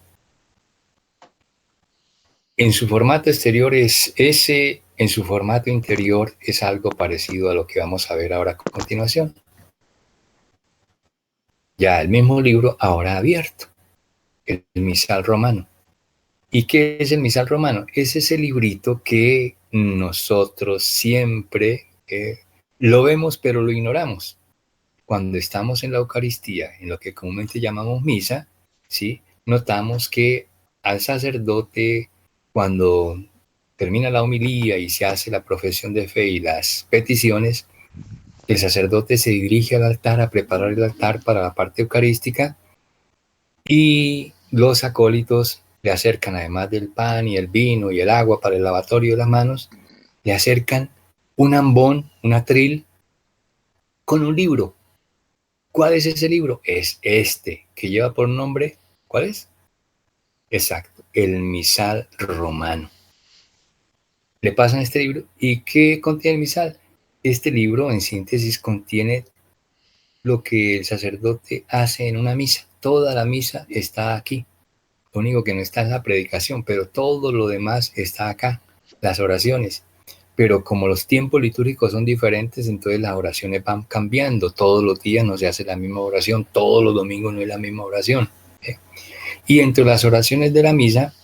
En su formato exterior es ese, en su formato interior es algo parecido a lo que vamos a ver ahora a continuación. Ya el mismo libro ahora abierto, el Misal Romano. ¿Y qué es el Misal Romano? Es ese librito que nosotros siempre lo vemos pero lo ignoramos. Cuando estamos en la Eucaristía, en lo que comúnmente llamamos misa, ¿sí? Notamos que al sacerdote, cuando termina la homilía y se hace la profesión de fe y las peticiones, el sacerdote se dirige al altar a preparar el altar para la parte eucarística y los acólitos le acercan, además del pan y el vino y el agua para el lavatorio de las manos, le acercan un ambón, un atril con un libro. ¿Cuál es ese libro? Es este, que lleva por nombre, ¿cuál es? Exacto, el Misal Romano. Le pasan este libro. ¿Y qué contiene el Misal? Este libro, en síntesis, contiene lo que el sacerdote hace en una misa. Toda la misa está aquí. Lo único que no está es la predicación, pero todo lo demás está acá, las oraciones. Pero como los tiempos litúrgicos son diferentes, entonces las oraciones van cambiando. Todos los días no se hace la misma oración, todos los domingos no es la misma oración. Y entre las oraciones de la misa,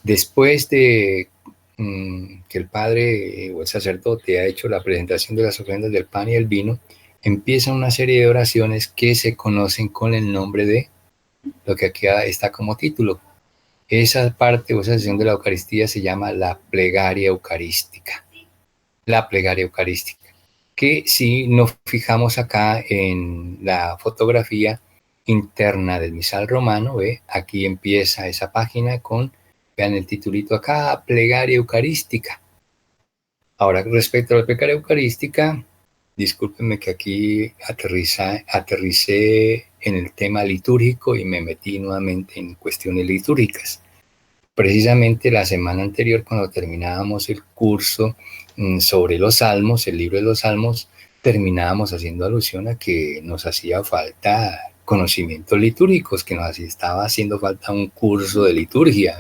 después de que el padre o el sacerdote ha hecho la presentación de las ofrendas del pan y el vino, empieza una serie de oraciones que se conocen con el nombre de lo que aquí está como título. Esa parte o esa sesión de la Eucaristía se llama la plegaria eucarística. La plegaria eucarística. Que si nos fijamos acá en la fotografía interna del Misal Romano, ¿ve? Aquí empieza esa página con, vean el titulito acá, plegaria eucarística. Ahora, respecto a la plegaria eucarística, Discúlpenme que aquí aterricé en el tema litúrgico y me metí nuevamente en cuestiones litúrgicas. Precisamente la semana anterior, cuando terminábamos el curso sobre los salmos, el libro de los salmos, terminábamos haciendo alusión a que nos hacía falta conocimientos litúrgicos, que nos estaba haciendo falta un curso de liturgia.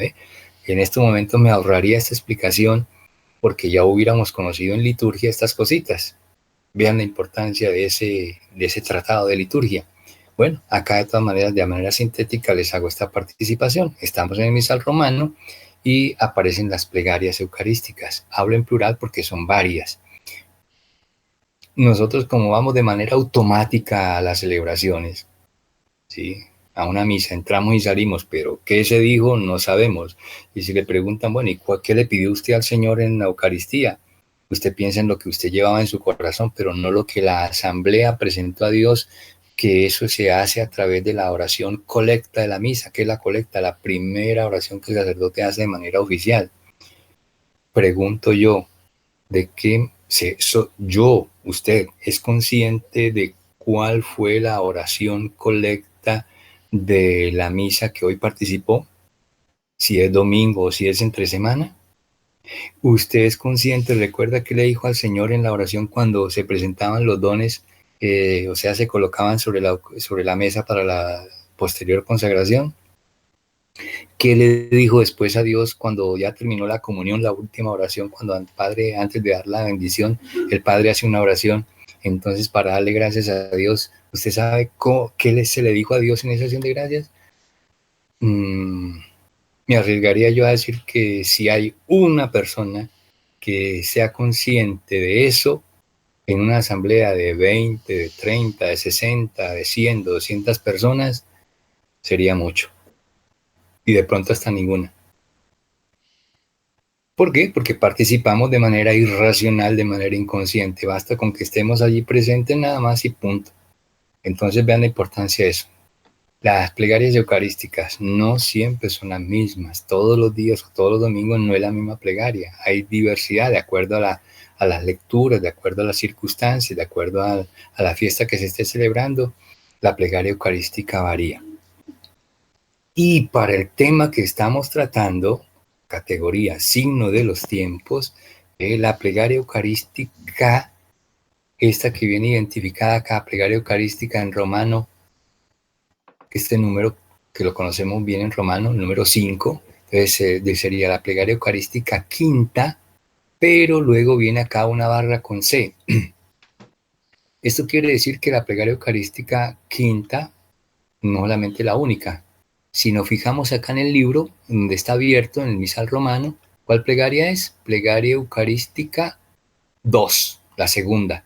En este momento me ahorraría esta explicación porque ya hubiéramos conocido en liturgia estas cositas. Vean la importancia de ese tratado de liturgia. Bueno, acá de todas maneras, de manera sintética, les hago esta participación. Estamos en el misal romano y aparecen las plegarias eucarísticas. Hablo en plural porque son varias. Nosotros, como vamos de manera automática a las celebraciones, ¿sí? A una misa entramos y salimos, pero ¿qué se dijo? No sabemos. Y si le preguntan, bueno, ¿y qué le pidió usted al Señor en la Eucaristía? Usted piensa en lo que usted llevaba en su corazón, pero no lo que la asamblea presentó a Dios, que eso se hace a través de la oración colecta de la misa. ¿Qué es la colecta? La primera oración que el sacerdote hace de manera oficial. Pregunto yo, ¿de qué usted es consciente de cuál fue la oración colecta de la misa que hoy participó? Si es domingo o si es entre semana. ¿Usted es consciente, recuerda qué le dijo al Señor en la oración cuando se presentaban los dones, o sea, se colocaban sobre la mesa para la posterior consagración? ¿Qué le dijo después a Dios cuando ya terminó la comunión, la última oración, cuando el Padre, antes de dar la bendición, el Padre hace una oración? Entonces, para darle gracias a Dios, ¿usted sabe qué se le dijo a Dios en esa acción de gracias? Me arriesgaría yo a decir que si hay una persona que sea consciente de eso en una asamblea de 20, de 30, de 60, de 100, de 200 personas, sería mucho. Y de pronto hasta ninguna. ¿Por qué? Porque participamos de manera irracional, de manera inconsciente. Basta con que estemos allí presentes nada más y punto. Entonces vean la importancia de eso. Las plegarias eucarísticas no siempre son las mismas. Todos los días o todos los domingos no es la misma plegaria. Hay diversidad de acuerdo a las lecturas, de acuerdo a las circunstancias, de acuerdo a la fiesta que se esté celebrando. La plegaria eucarística varía. Y para el tema que estamos tratando, categoría signo de los tiempos, la plegaria eucarística, esta que viene identificada acá, plegaria eucarística en romano, este número que lo conocemos bien en romano, el número 5, entonces sería la plegaria eucarística quinta, pero luego viene acá una barra con C. Esto quiere decir que la plegaria eucarística quinta, no solamente la única, si nos fijamos acá en el libro, donde está abierto, en el misal romano, ¿cuál plegaria es? Plegaria eucarística 2, la segunda,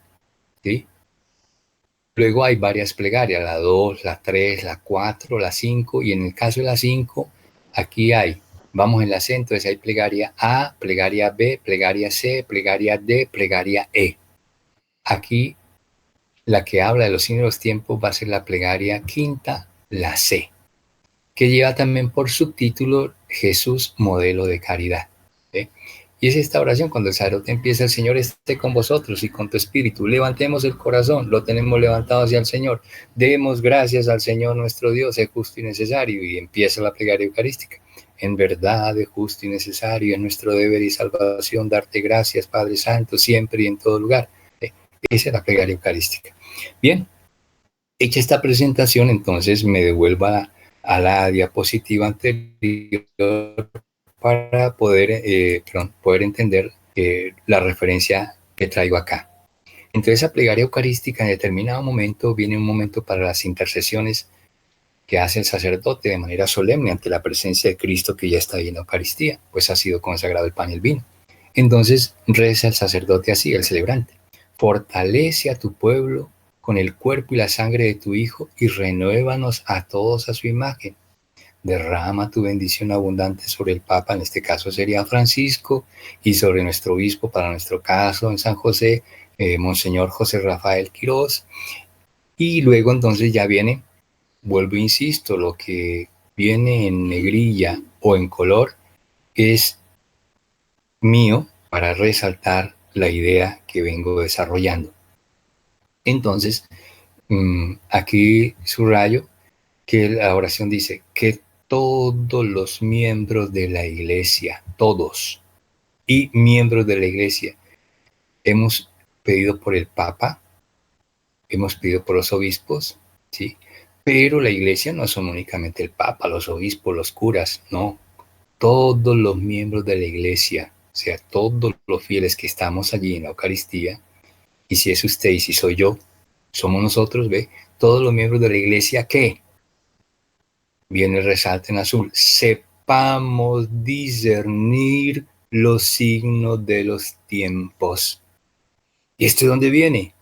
¿sí? Luego hay varias plegarias, la 2, la 3, la 4, la 5, y en el caso de la 5, aquí vamos en la C, entonces hay plegaria A, plegaria B, plegaria C, plegaria D, plegaria E. Aquí la que habla de los signos de los tiempos va a ser la plegaria quinta, la C, que lleva también por subtítulo Jesús, modelo de caridad. ¿Sí? Y es esta oración cuando el sacerdote empieza: el Señor esté con vosotros y con tu espíritu. Levantemos el corazón, lo tenemos levantado hacia el Señor. Demos gracias al Señor nuestro Dios, es justo y necesario. Y empieza la plegaria eucarística. En verdad es justo y necesario, es nuestro deber y salvación darte gracias, Padre Santo, siempre y en todo lugar. Esa es la plegaria eucarística. Bien, hecha esta presentación, entonces me devuelvo a la diapositiva anterior para poder entender la referencia que traigo acá. Entonces, la plegaria eucarística en determinado momento viene un momento para las intercesiones que hace el sacerdote de manera solemne ante la presencia de Cristo que ya está ahí en la Eucaristía, pues ha sido consagrado el pan y el vino. Entonces reza el sacerdote así, el celebrante: fortalece a tu pueblo con el cuerpo y la sangre de tu Hijo y renuévanos a todos a su imagen. Derrama tu bendición abundante sobre el Papa, en este caso sería Francisco, y sobre nuestro obispo, para nuestro caso en San José, Monseñor José Rafael Quirós. Y luego entonces ya viene, vuelvo e insisto, lo que viene en negrilla o en color es mío para resaltar la idea que vengo desarrollando. Entonces, aquí subrayo que la oración dice que todos los miembros de la iglesia, todos, y miembros de la iglesia, hemos pedido por el Papa, hemos pedido por los obispos, ¿sí? Pero la iglesia no son únicamente el Papa, los obispos, los curas, no. Todos los miembros de la iglesia, o sea, todos los fieles que estamos allí en la Eucaristía, y si es usted y si soy yo, somos nosotros, ¿ve? Todos los miembros de la iglesia, ¿qué? Viene el resalto en azul. Sepamos discernir los signos de los tiempos. ¿Y esto de dónde viene?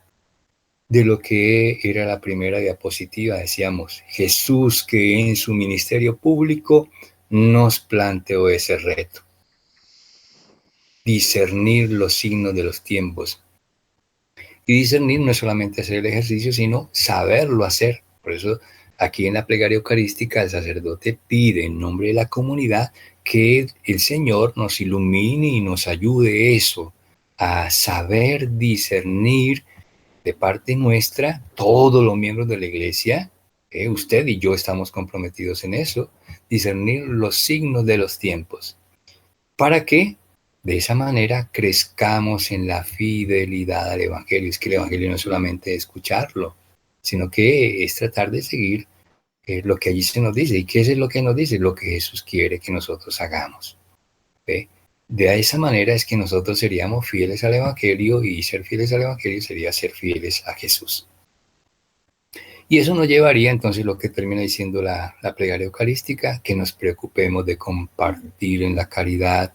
De lo que era la primera diapositiva, decíamos, Jesús que en su ministerio público nos planteó ese reto. Discernir los signos de los tiempos. Y discernir no es solamente hacer el ejercicio, sino saberlo hacer. Por eso aquí en la plegaria eucarística el sacerdote pide en nombre de la comunidad que el Señor nos ilumine y nos ayude eso, a saber discernir de parte nuestra, todos los miembros de la iglesia, usted y yo estamos comprometidos en eso, discernir los signos de los tiempos. ¿Para qué? De esa manera crezcamos en la fidelidad al Evangelio. Es que el Evangelio no es solamente escucharlo, sino que es tratar de seguir lo que allí se nos dice. ¿Y qué es lo que nos dice? Lo que Jesús quiere que nosotros hagamos. ¿Ve? De esa manera es que nosotros seríamos fieles al Evangelio, y ser fieles al Evangelio sería ser fieles a Jesús. Y eso nos llevaría entonces lo que termina diciendo la plegaria eucarística, que nos preocupemos de compartir en la caridad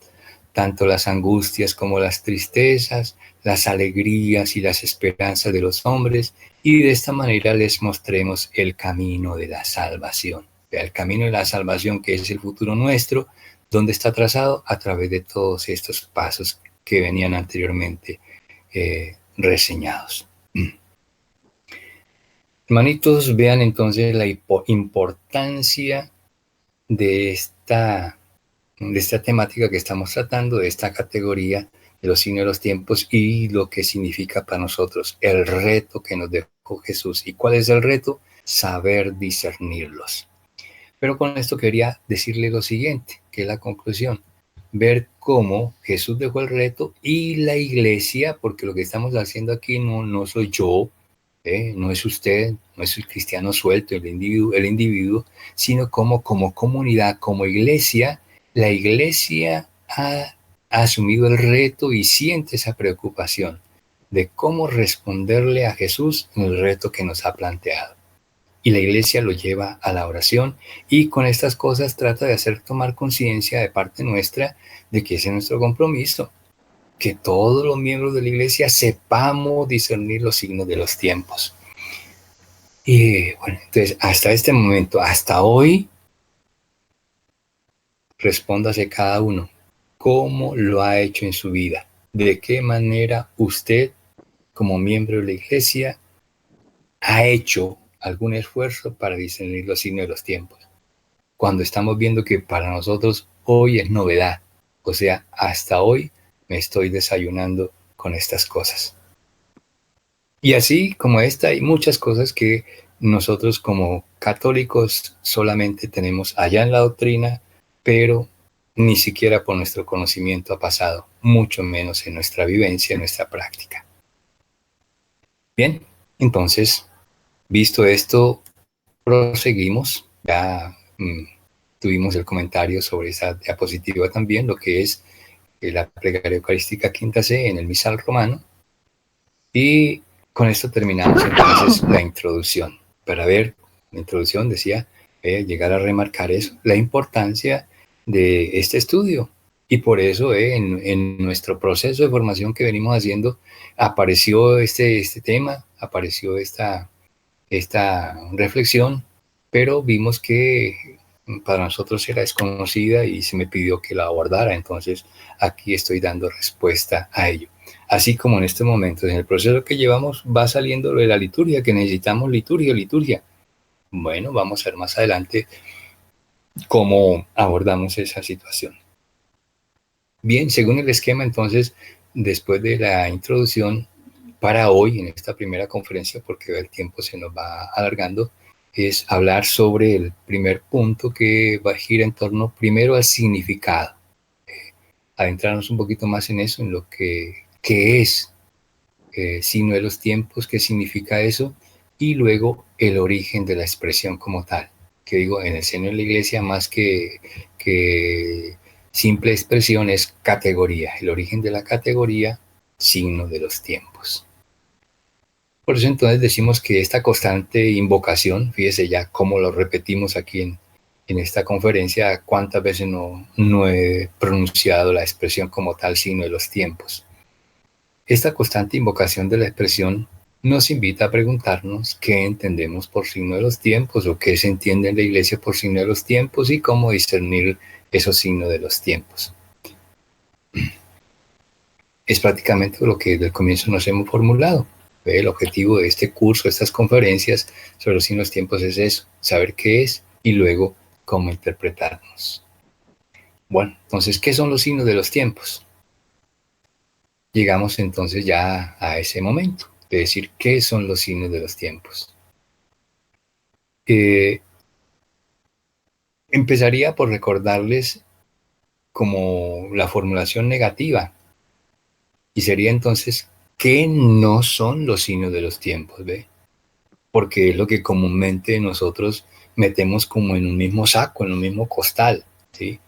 tanto las angustias como las tristezas, las alegrías y las esperanzas de los hombres, y de esta manera les mostremos el camino de la salvación. El camino de la salvación, que es el futuro nuestro, donde está trazado a través de todos estos pasos que venían anteriormente reseñados. Hermanitos, vean entonces la importancia de esta temática que estamos tratando, de esta categoría de los signos de los tiempos y lo que significa para nosotros, el reto que nos dejó Jesús. ¿Y cuál es el reto? Saber discernirlos. Pero con esto quería decirle lo siguiente, que es la conclusión. Ver cómo Jesús dejó el reto y la iglesia, porque lo que estamos haciendo aquí no soy yo, no es usted, no es el cristiano suelto, el individuo, sino como comunidad, como iglesia, la iglesia ha asumido el reto y siente esa preocupación de cómo responderle a Jesús en el reto que nos ha planteado. Y la iglesia lo lleva a la oración y con estas cosas trata de hacer tomar conciencia de parte nuestra de que ese es nuestro compromiso, que todos los miembros de la iglesia sepamos discernir los signos de los tiempos. Y bueno, entonces hasta este momento, hasta hoy, respóndase cada uno cómo lo ha hecho en su vida, de qué manera usted, como miembro de la iglesia, ha hecho algún esfuerzo para discernir los signos de los tiempos, cuando estamos viendo que para nosotros hoy es novedad. O sea, hasta hoy me estoy desayunando con estas cosas. Y así como esta, hay muchas cosas que nosotros como católicos solamente tenemos allá en la doctrina, pero ni siquiera por nuestro conocimiento ha pasado, mucho menos en nuestra vivencia, en nuestra práctica. Bien, entonces, visto esto, proseguimos. Ya tuvimos el comentario sobre esa diapositiva también, lo que es la plegaria eucarística quinta C en el misal romano. Y con esto terminamos entonces la introducción. Para ver, la introducción decía, llegar a remarcar eso, la importancia de este estudio. Y por eso en nuestro proceso de formación que venimos haciendo, apareció este tema, apareció esta reflexión, pero vimos que para nosotros era desconocida y se me pidió que la abordara. Entonces aquí estoy dando respuesta a ello. Así como en este momento, en el proceso que llevamos, va saliendo lo de la liturgia, que necesitamos liturgia. Bueno, vamos a ver más adelante cómo abordamos esa situación. Bien, según el esquema, entonces, después de la introducción, para hoy, en esta primera conferencia, porque el tiempo se nos va alargando, es hablar sobre el primer punto que va a girar en torno primero al significado. Adentrarnos un poquito más en eso, en lo que es signo de los tiempos, qué significa eso, y luego el origen de la expresión como tal. Que digo, en el seno de la iglesia, más que simple expresión, es categoría. El origen de la categoría, signo de los tiempos. Por eso entonces decimos que esta constante invocación, fíjese ya cómo lo repetimos aquí en esta conferencia, cuántas veces no he pronunciado la expresión como tal, signo de los tiempos. Esta constante invocación de la expresión nos invita a preguntarnos qué entendemos por signo de los tiempos o qué se entiende en la iglesia por signo de los tiempos y cómo discernir esos signos de los tiempos. Es prácticamente lo que desde el comienzo nos hemos formulado. El objetivo de este curso, de estas conferencias sobre los signos de los tiempos es eso, saber qué es y luego cómo interpretarnos. Bueno, entonces, ¿qué son los signos de los tiempos? Llegamos entonces ya a ese momento de decir qué son los signos de los tiempos. Empezaría por recordarles como la formulación negativa y sería entonces ¿qué no son los signos de los tiempos? ¿Ve? Porque es lo que comúnmente nosotros metemos como en un mismo saco, en un mismo costal, ¿sí?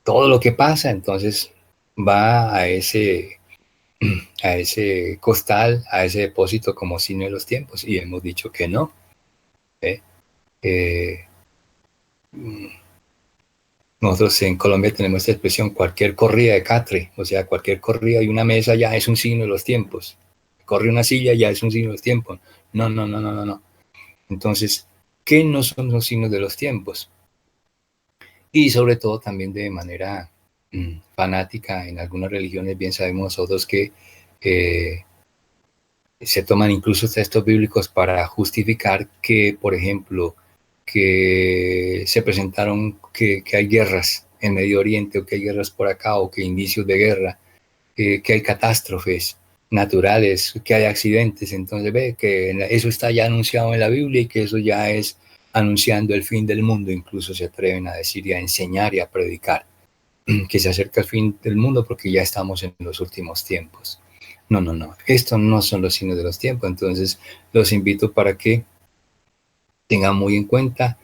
Todo lo que pasa entonces va a ese costal, a ese depósito como signo de los tiempos y hemos dicho que no. ¿Ve? Nosotros en Colombia tenemos esta expresión, cualquier corrida de catre, o sea, cualquier corrida y una mesa ya es un signo de los tiempos. Corre una silla ya es un signo de los tiempos. No. Entonces, ¿qué no son los signos de los tiempos? Y sobre todo también de manera fanática, en algunas religiones bien sabemos nosotros que se toman incluso textos bíblicos para justificar que, por ejemplo, que se presentaron que hay guerras en Medio Oriente o que hay guerras por acá o que hay indicios de guerra, que hay catástrofes naturales, que hay accidentes. Entonces ve que eso está ya anunciado en la Biblia y que eso ya es anunciando el fin del mundo. Incluso se atreven a decir y a enseñar y a predicar que se acerca el fin del mundo porque ya estamos en los últimos tiempos. No. Estos no son los signos de los tiempos. Entonces los invito para que tengan muy en cuenta,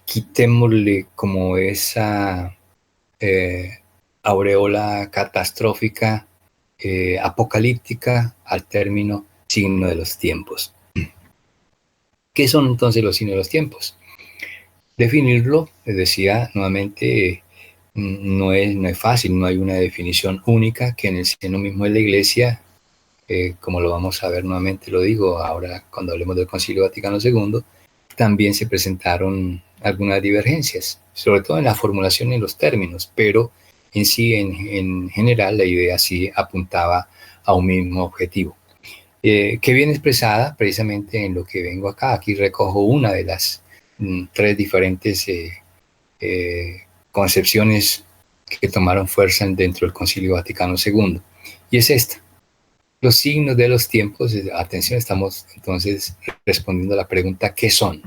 quitémosle como esa aureola catastrófica, apocalíptica al término signo de los tiempos. ¿Qué son entonces los signos de los tiempos? Definirlo, les decía nuevamente, no es fácil, no hay una definición única que en el seno mismo de la iglesia, como lo vamos a ver nuevamente, lo digo ahora cuando hablemos del Concilio Vaticano II, también se presentaron algunas divergencias, sobre todo en la formulación y en los términos, pero en sí, en general, la idea sí apuntaba a un mismo objetivo. Que viene expresada precisamente en lo que vengo acá. Aquí recojo una de las tres diferentes concepciones que tomaron fuerza dentro del Concilio Vaticano II. Y es esta. Los signos de los tiempos, atención, estamos entonces respondiendo a la pregunta, ¿qué son?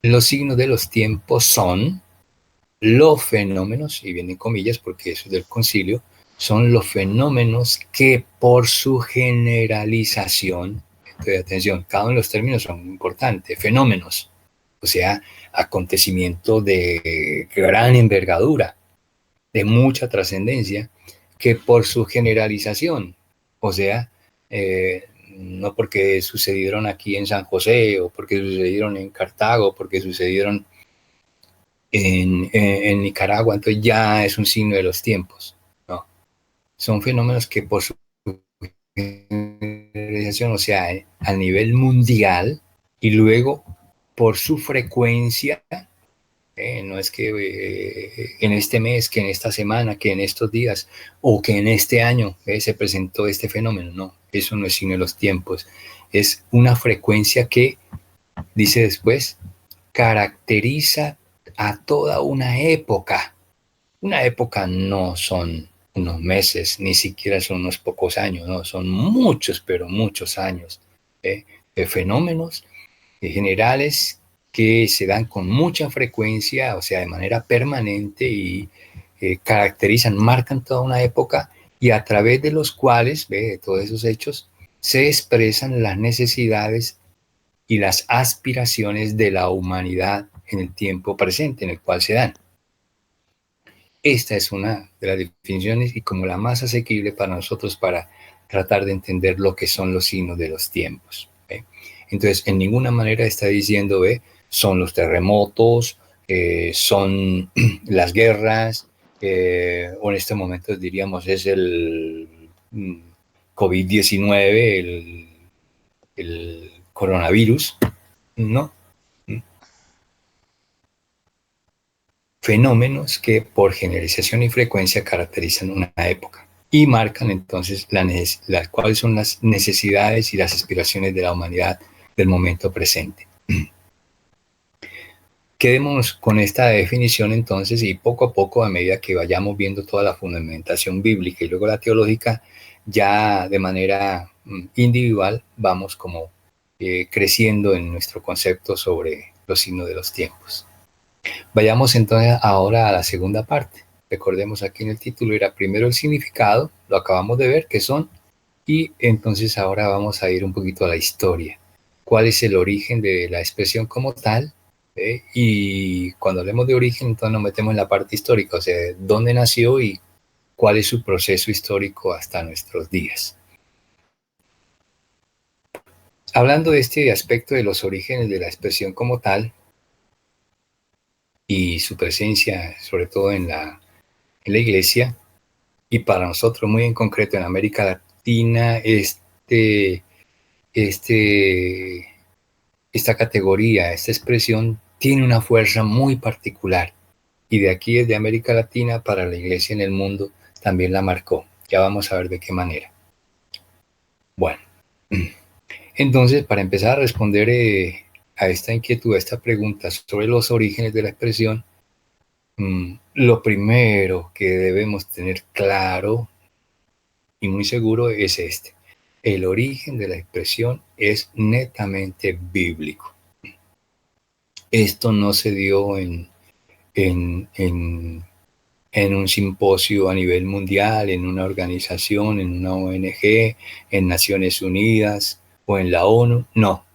Los signos de los tiempos son los fenómenos, y vienen comillas porque eso es del concilio, son los fenómenos que por su generalización, entonces, atención, cada uno de los términos son importantes, fenómenos, o sea, acontecimientos de gran envergadura, de mucha trascendencia, que por su generalización, o sea, no porque sucedieron aquí en San José, o porque sucedieron en Cartago, porque sucedieron en Nicaragua, entonces ya es un signo de los tiempos. No, son fenómenos que por su generalización, o sea, a nivel mundial, y luego por su frecuencia, no es que en este mes, que en esta semana, que en estos días o que en este año se presentó este fenómeno. No, eso no es signo de los tiempos. Es una frecuencia que, dice después, caracteriza a toda una época. Una época no son unos meses, ni siquiera son unos pocos años, no, son muchos, pero muchos años de fenómenos generales que se dan con mucha frecuencia, o sea, de manera permanente y caracterizan, marcan toda una época y a través de los cuales, de todos esos hechos, se expresan las necesidades y las aspiraciones de la humanidad en el tiempo presente en el cual se dan. Esta es una de las definiciones y como la más asequible para nosotros para tratar de entender lo que son los signos de los tiempos. Entonces, en ninguna manera está diciendo, son los terremotos, son las guerras, o en este momento diríamos es el COVID-19, el coronavirus, ¿no? Fenómenos que por generalización y frecuencia caracterizan una época y marcan entonces cuáles son las necesidades y las aspiraciones de la humanidad del momento presente. Quedémonos con esta definición entonces y poco a poco, a medida que vayamos viendo toda la fundamentación bíblica y luego la teológica, ya de manera individual vamos como creciendo en nuestro concepto sobre los signos de los tiempos. Vayamos entonces ahora a la segunda parte. Recordemos aquí en el título era primero el significado, lo acabamos de ver, qué son, y entonces ahora vamos a ir un poquito a la historia. ¿Cuál es el origen de la expresión como tal? Y cuando hablemos de origen, entonces nos metemos en la parte histórica, o sea, dónde nació y cuál es su proceso histórico hasta nuestros días. Hablando de este aspecto de los orígenes de la expresión como tal y su presencia, sobre todo en la iglesia, y para nosotros muy en concreto en América Latina, esta categoría, esta expresión tiene una fuerza muy particular y de aquí desde América Latina para la iglesia en el mundo también la marcó. Ya vamos a ver de qué manera. Bueno, entonces para empezar a responder a esta inquietud, a esta pregunta sobre los orígenes de la expresión, lo primero que debemos tener claro y muy seguro es este. El origen de la expresión es netamente bíblico. Esto no se dio en un simposio a nivel mundial, en una organización, en una ONG, en Naciones Unidas o en la ONU. No,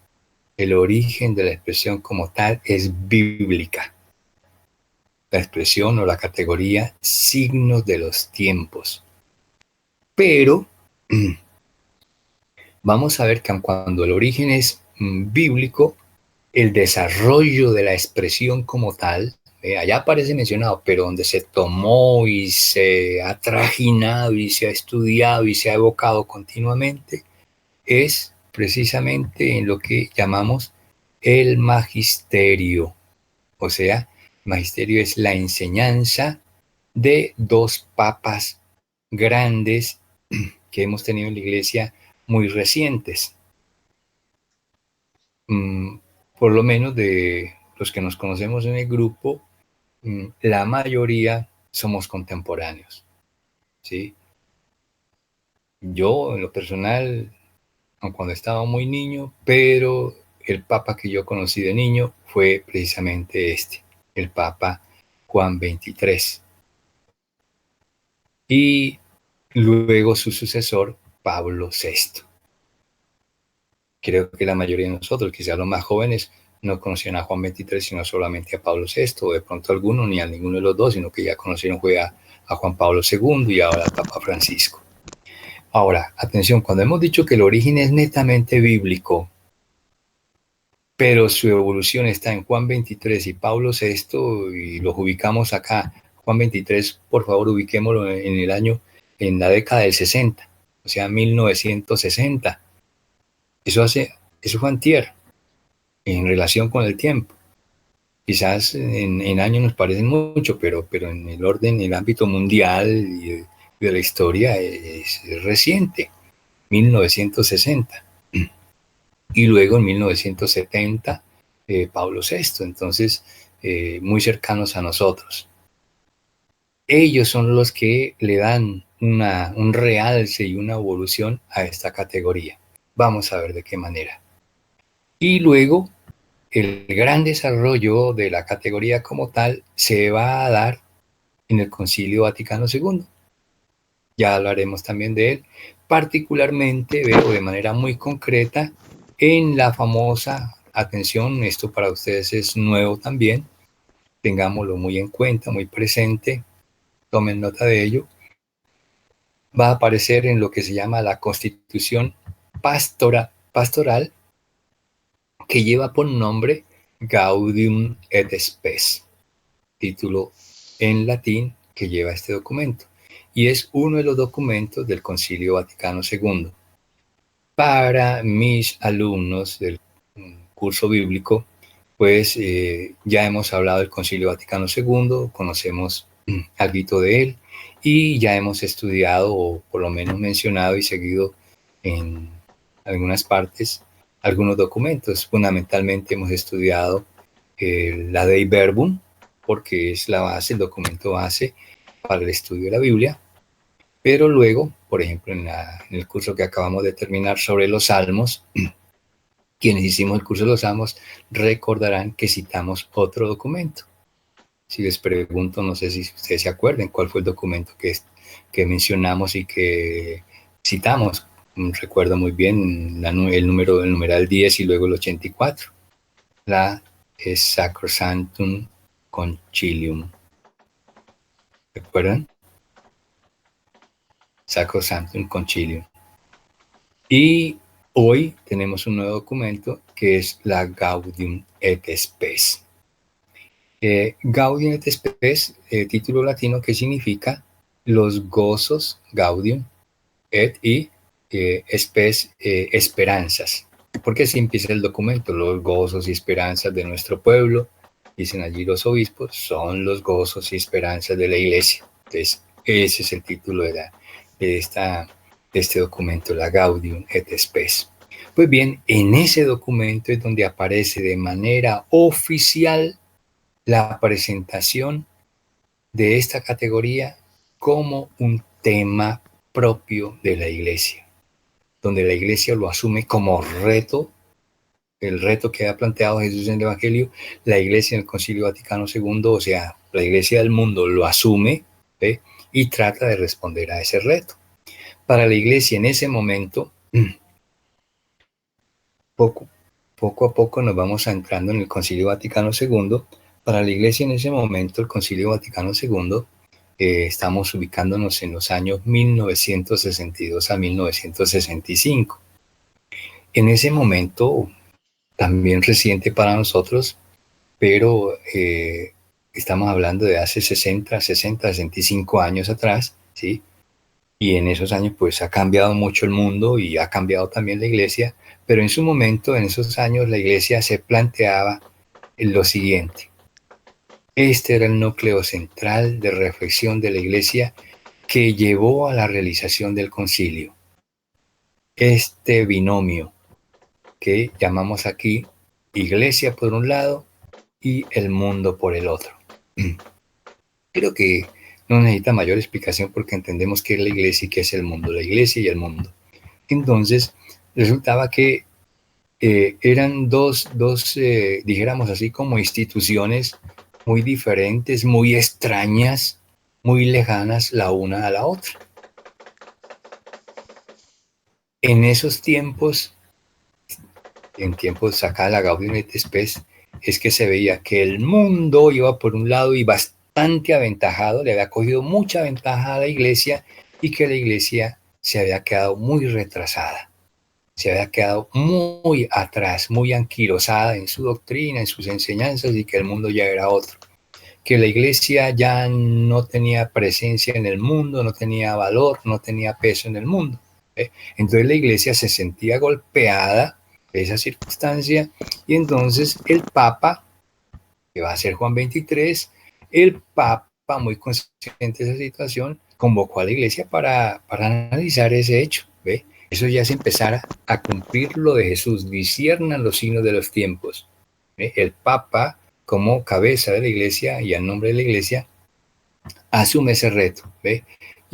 el origen de la expresión como tal es bíblica. La expresión o la categoría signos de los tiempos. Pero vamos a ver que cuando el origen es bíblico, el desarrollo de la expresión como tal, allá aparece mencionado, pero donde se tomó y se ha trajinado y se ha estudiado y se ha evocado continuamente, es precisamente en lo que llamamos el magisterio. O sea, magisterio es la enseñanza de dos papas grandes que hemos tenido en la iglesia muy recientes. Por lo menos de los que nos conocemos en el grupo, la mayoría somos contemporáneos, ¿sí? Yo, en lo personal, cuando estaba muy niño, pero el papa que yo conocí de niño fue precisamente el papa Juan XXIII. Y luego su sucesor, Pablo VI. Creo que la mayoría de nosotros, quizás los más jóvenes, no conocían a Juan XXIII, sino solamente a Pablo VI, o de pronto algunos, ni a ninguno de los dos, sino que ya conocieron fue a Juan Pablo II y ahora al Papa Francisco. Ahora, atención, cuando hemos dicho que el origen es netamente bíblico, pero su evolución está en Juan XXIII y Pablo VI, y los ubicamos acá, Juan XXIII, por favor, ubiquémoslo en la década del 60, o sea, 1960. Eso fue antier, en relación con el tiempo. Quizás en años nos parecen mucho, pero en el orden, en el ámbito mundial y de la historia es reciente, 1960. Y luego en 1970, Pablo VI, entonces muy cercanos a nosotros. Ellos son los que le dan un realce y una evolución a esta categoría. Vamos a ver de qué manera. Y luego, el gran desarrollo de la categoría como tal se va a dar en el Concilio Vaticano II. Ya hablaremos también de él. Particularmente veo de manera muy concreta en la famosa, atención, esto para ustedes es nuevo también, tengámoslo muy en cuenta, muy presente, tomen nota de ello, va a aparecer en lo que se llama la Constitución Pastoral, que lleva por nombre Gaudium et Spes, título en latín que lleva este documento, y es uno de los documentos del Concilio Vaticano II. Para mis alumnos del curso bíblico, pues ya hemos hablado del Concilio Vaticano II, conocemos algo de él y ya hemos estudiado o por lo menos mencionado y seguido en algunas partes algunos documentos. Fundamentalmente hemos estudiado la Dei Verbum, porque es la base, el documento base para el estudio de la Biblia. Pero luego, por ejemplo, en el curso que acabamos de terminar sobre los Salmos, quienes hicimos el curso de los Salmos recordarán que citamos otro documento. Si les pregunto, no sé si ustedes se acuerdan cuál fue el documento que mencionamos y que citamos. Recuerdo muy bien el numeral 10 y luego el 84. La Sacrosanctum Concilium. ¿Recuerdan? Sacrosanctum Concilium. Y hoy tenemos un nuevo documento que es la Gaudium et Spes. Gaudium et Spes, título latino que significa los gozos, Gaudium, et y Spes, esperanzas. Porque así empieza el documento, los gozos y esperanzas de nuestro pueblo, dicen allí los obispos, son los gozos y esperanzas de la iglesia. Entonces, ese es el título de este documento, la Gaudium et Spes. Pues bien, en ese documento es donde aparece de manera oficial la presentación de esta categoría como un tema propio de la iglesia, donde la iglesia lo asume como reto, el reto que ha planteado Jesús en el Evangelio, la iglesia en el Concilio Vaticano II, o sea, la iglesia del mundo lo asume, ¿ve? Y trata de responder a ese reto. Para la iglesia en ese momento, poco a poco nos vamos entrando en el Concilio Vaticano II. Para la iglesia en ese momento, el Concilio Vaticano II, estamos ubicándonos en los años 1962 a 1965. En ese momento, también reciente para nosotros, pero estamos hablando de hace 65 años atrás, ¿sí? Y en esos años pues ha cambiado mucho el mundo y ha cambiado también la iglesia, pero en su momento, en esos años, la iglesia se planteaba lo siguiente. Este era el núcleo central de reflexión de la iglesia que llevó a la realización del concilio. Este binomio que llamamos aquí iglesia por un lado y el mundo por el otro. Creo que no necesita mayor explicación porque entendemos qué es la iglesia y qué es el mundo, la iglesia y el mundo. Entonces, resultaba que eran dos dijéramos así, como instituciones muy diferentes, muy extrañas, muy lejanas la una a la otra. En esos tiempos, en tiempos acá de la Gaudium et Spes, es que se veía que el mundo iba por un lado y bastante aventajado, le había cogido mucha ventaja a la iglesia y que la iglesia se había quedado muy retrasada, se había quedado muy atrás, muy anquilosada en su doctrina, en sus enseñanzas y que el mundo ya era otro, que la iglesia ya no tenía presencia en el mundo, no tenía valor, no tenía peso en el mundo. Entonces la iglesia se sentía golpeada de esa circunstancia y entonces el Papa, que va a ser Juan XXIII, el Papa, muy consciente de esa situación, convocó a la iglesia para analizar ese hecho. ¿Ve? Eso ya es empezar a cumplir lo de Jesús, disciernan los signos de los tiempos. ¿Ve? El Papa, como cabeza de la iglesia y a nombre de la iglesia, asume ese reto. ¿Ve?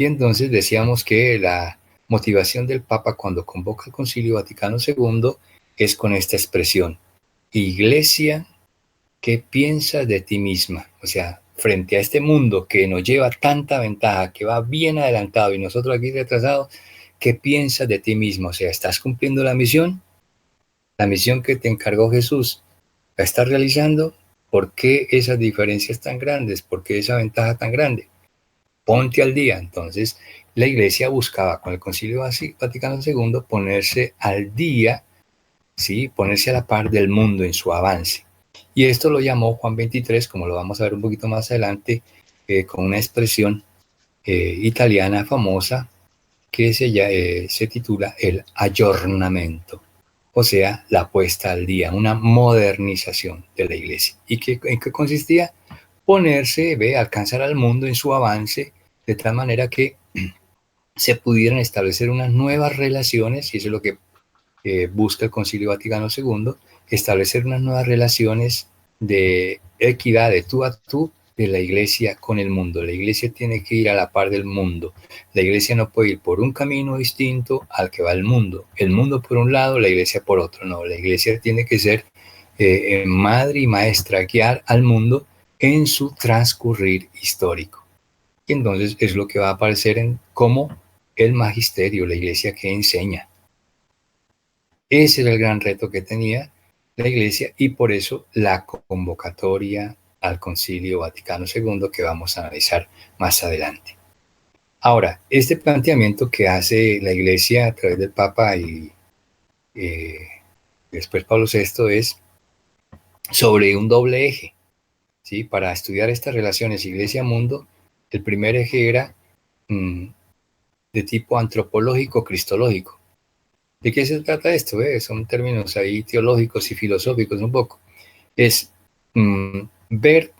Y entonces decíamos que la motivación del Papa cuando convoca el Concilio Vaticano II es con esta expresión: Iglesia, ¿qué piensas de ti misma? O sea, frente a este mundo que nos lleva tanta ventaja, que va bien adelantado y nosotros aquí retrasados, ¿qué piensas de ti mismo? O sea, ¿estás cumpliendo la misión? La misión que te encargó Jesús, ¿la estás realizando? ¿Por qué esas diferencias tan grandes? ¿Por qué esa ventaja tan grande? Ponte al día. Entonces, la Iglesia buscaba con el Concilio Vaticano II ponerse al día, ¿sí? Ponerse a la par del mundo en su avance. Y esto lo llamó Juan XXIII, como lo vamos a ver un poquito más adelante, con una expresión italiana famosa que se titula el aggiornamento, o sea, la puesta al día, una modernización de la Iglesia. ¿Y en qué consistía? Ponerse, alcanzar al mundo en su avance, de tal manera que se pudieran establecer unas nuevas relaciones, y eso es lo que busca el Concilio Vaticano II, establecer unas nuevas relaciones de equidad, de tú a tú, de la Iglesia con el mundo. La Iglesia tiene que ir a la par del mundo. La Iglesia no puede ir por un camino distinto al que va el mundo. El mundo por un lado, la Iglesia por otro. No, la Iglesia tiene que ser madre y maestra, guiar al mundo en su transcurrir histórico. Y entonces es lo que va a aparecer en cómo el magisterio, la Iglesia que enseña. Ese era el gran reto que tenía la Iglesia y por eso la convocatoria al Concilio Vaticano II que vamos a analizar más adelante. Ahora, este planteamiento que hace la Iglesia a través del Papa y después Pablo VI es sobre un doble eje, ¿sí? Para estudiar estas relaciones Iglesia-mundo, el primer eje era de tipo antropológico-cristológico. ¿De qué se trata esto? Son términos ahí teológicos y filosóficos un poco. Es ver,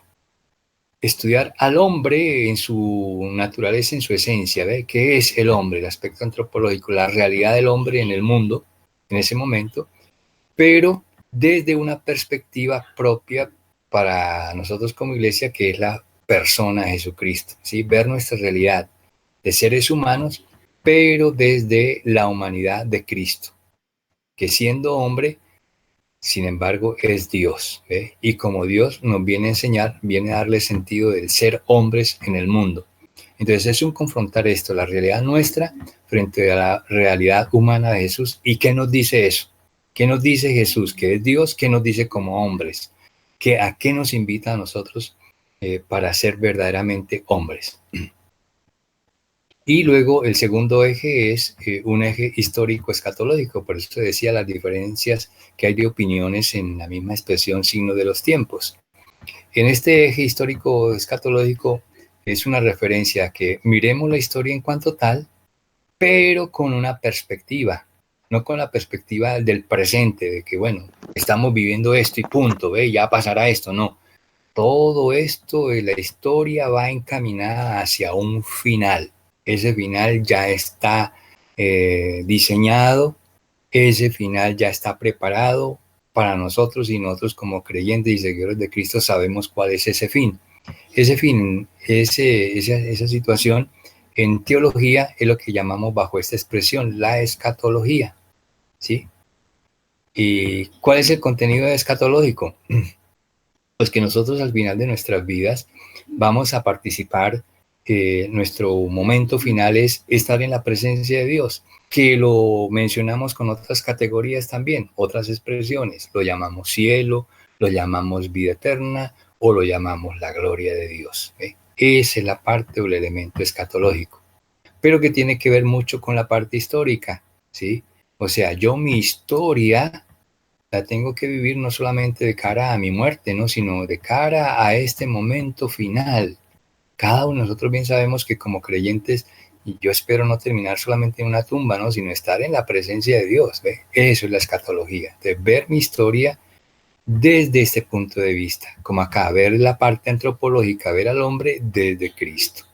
estudiar al hombre en su naturaleza, en su esencia. ¿Qué es el hombre? El aspecto antropológico, la realidad del hombre en el mundo, en ese momento, pero desde una perspectiva propia para nosotros como Iglesia, que es la persona de Jesucristo. ¿Sí? Ver nuestra realidad de seres humanos, pero desde la humanidad de Cristo, que siendo hombre, sin embargo, es Dios. Y como Dios nos viene a enseñar, viene a darle sentido del ser hombres en el mundo. Entonces es un confrontar esto, la realidad nuestra frente a la realidad humana de Jesús. ¿Y qué nos dice eso? ¿Qué nos dice Jesús? ¿Qué es Dios? ¿Qué nos dice como hombres? ¿A qué nos invita a nosotros para ser verdaderamente hombres? Y luego el segundo eje es un eje histórico-escatológico, por eso decía las diferencias que hay de opiniones en la misma expresión signo de los tiempos. En este eje histórico-escatológico es una referencia a que miremos la historia en cuanto tal, pero con una perspectiva, no con la perspectiva del presente, de que bueno, estamos viviendo esto y punto, ya pasará esto, no. Todo esto de la historia va encaminada hacia un final. Ese final ya está diseñado, ese final ya está preparado para nosotros y nosotros como creyentes y seguidores de Cristo sabemos cuál es ese fin. Ese fin, esa situación en teología es lo que llamamos bajo esta expresión la escatología, ¿sí? ¿Y cuál es el contenido escatológico? Pues que nosotros al final de nuestras vidas vamos a participar, nuestro momento final es estar en la presencia de Dios, que lo mencionamos con otras categorías también, otras expresiones, lo llamamos cielo, lo llamamos vida eterna o lo llamamos la gloria de Dios. Esa es la parte o el elemento escatológico, pero que tiene que ver mucho con la parte histórica, ¿sí? O sea, yo mi historia la tengo que vivir no solamente de cara a mi muerte, ¿no? Sino de cara a este momento final. Cada uno de nosotros bien sabemos que como creyentes, y yo espero no terminar solamente en una tumba, ¿no? Sino estar en la presencia de Dios. Eso es la escatología, de ver mi historia desde este punto de vista, como acá, ver la parte antropológica, ver al hombre desde Cristo.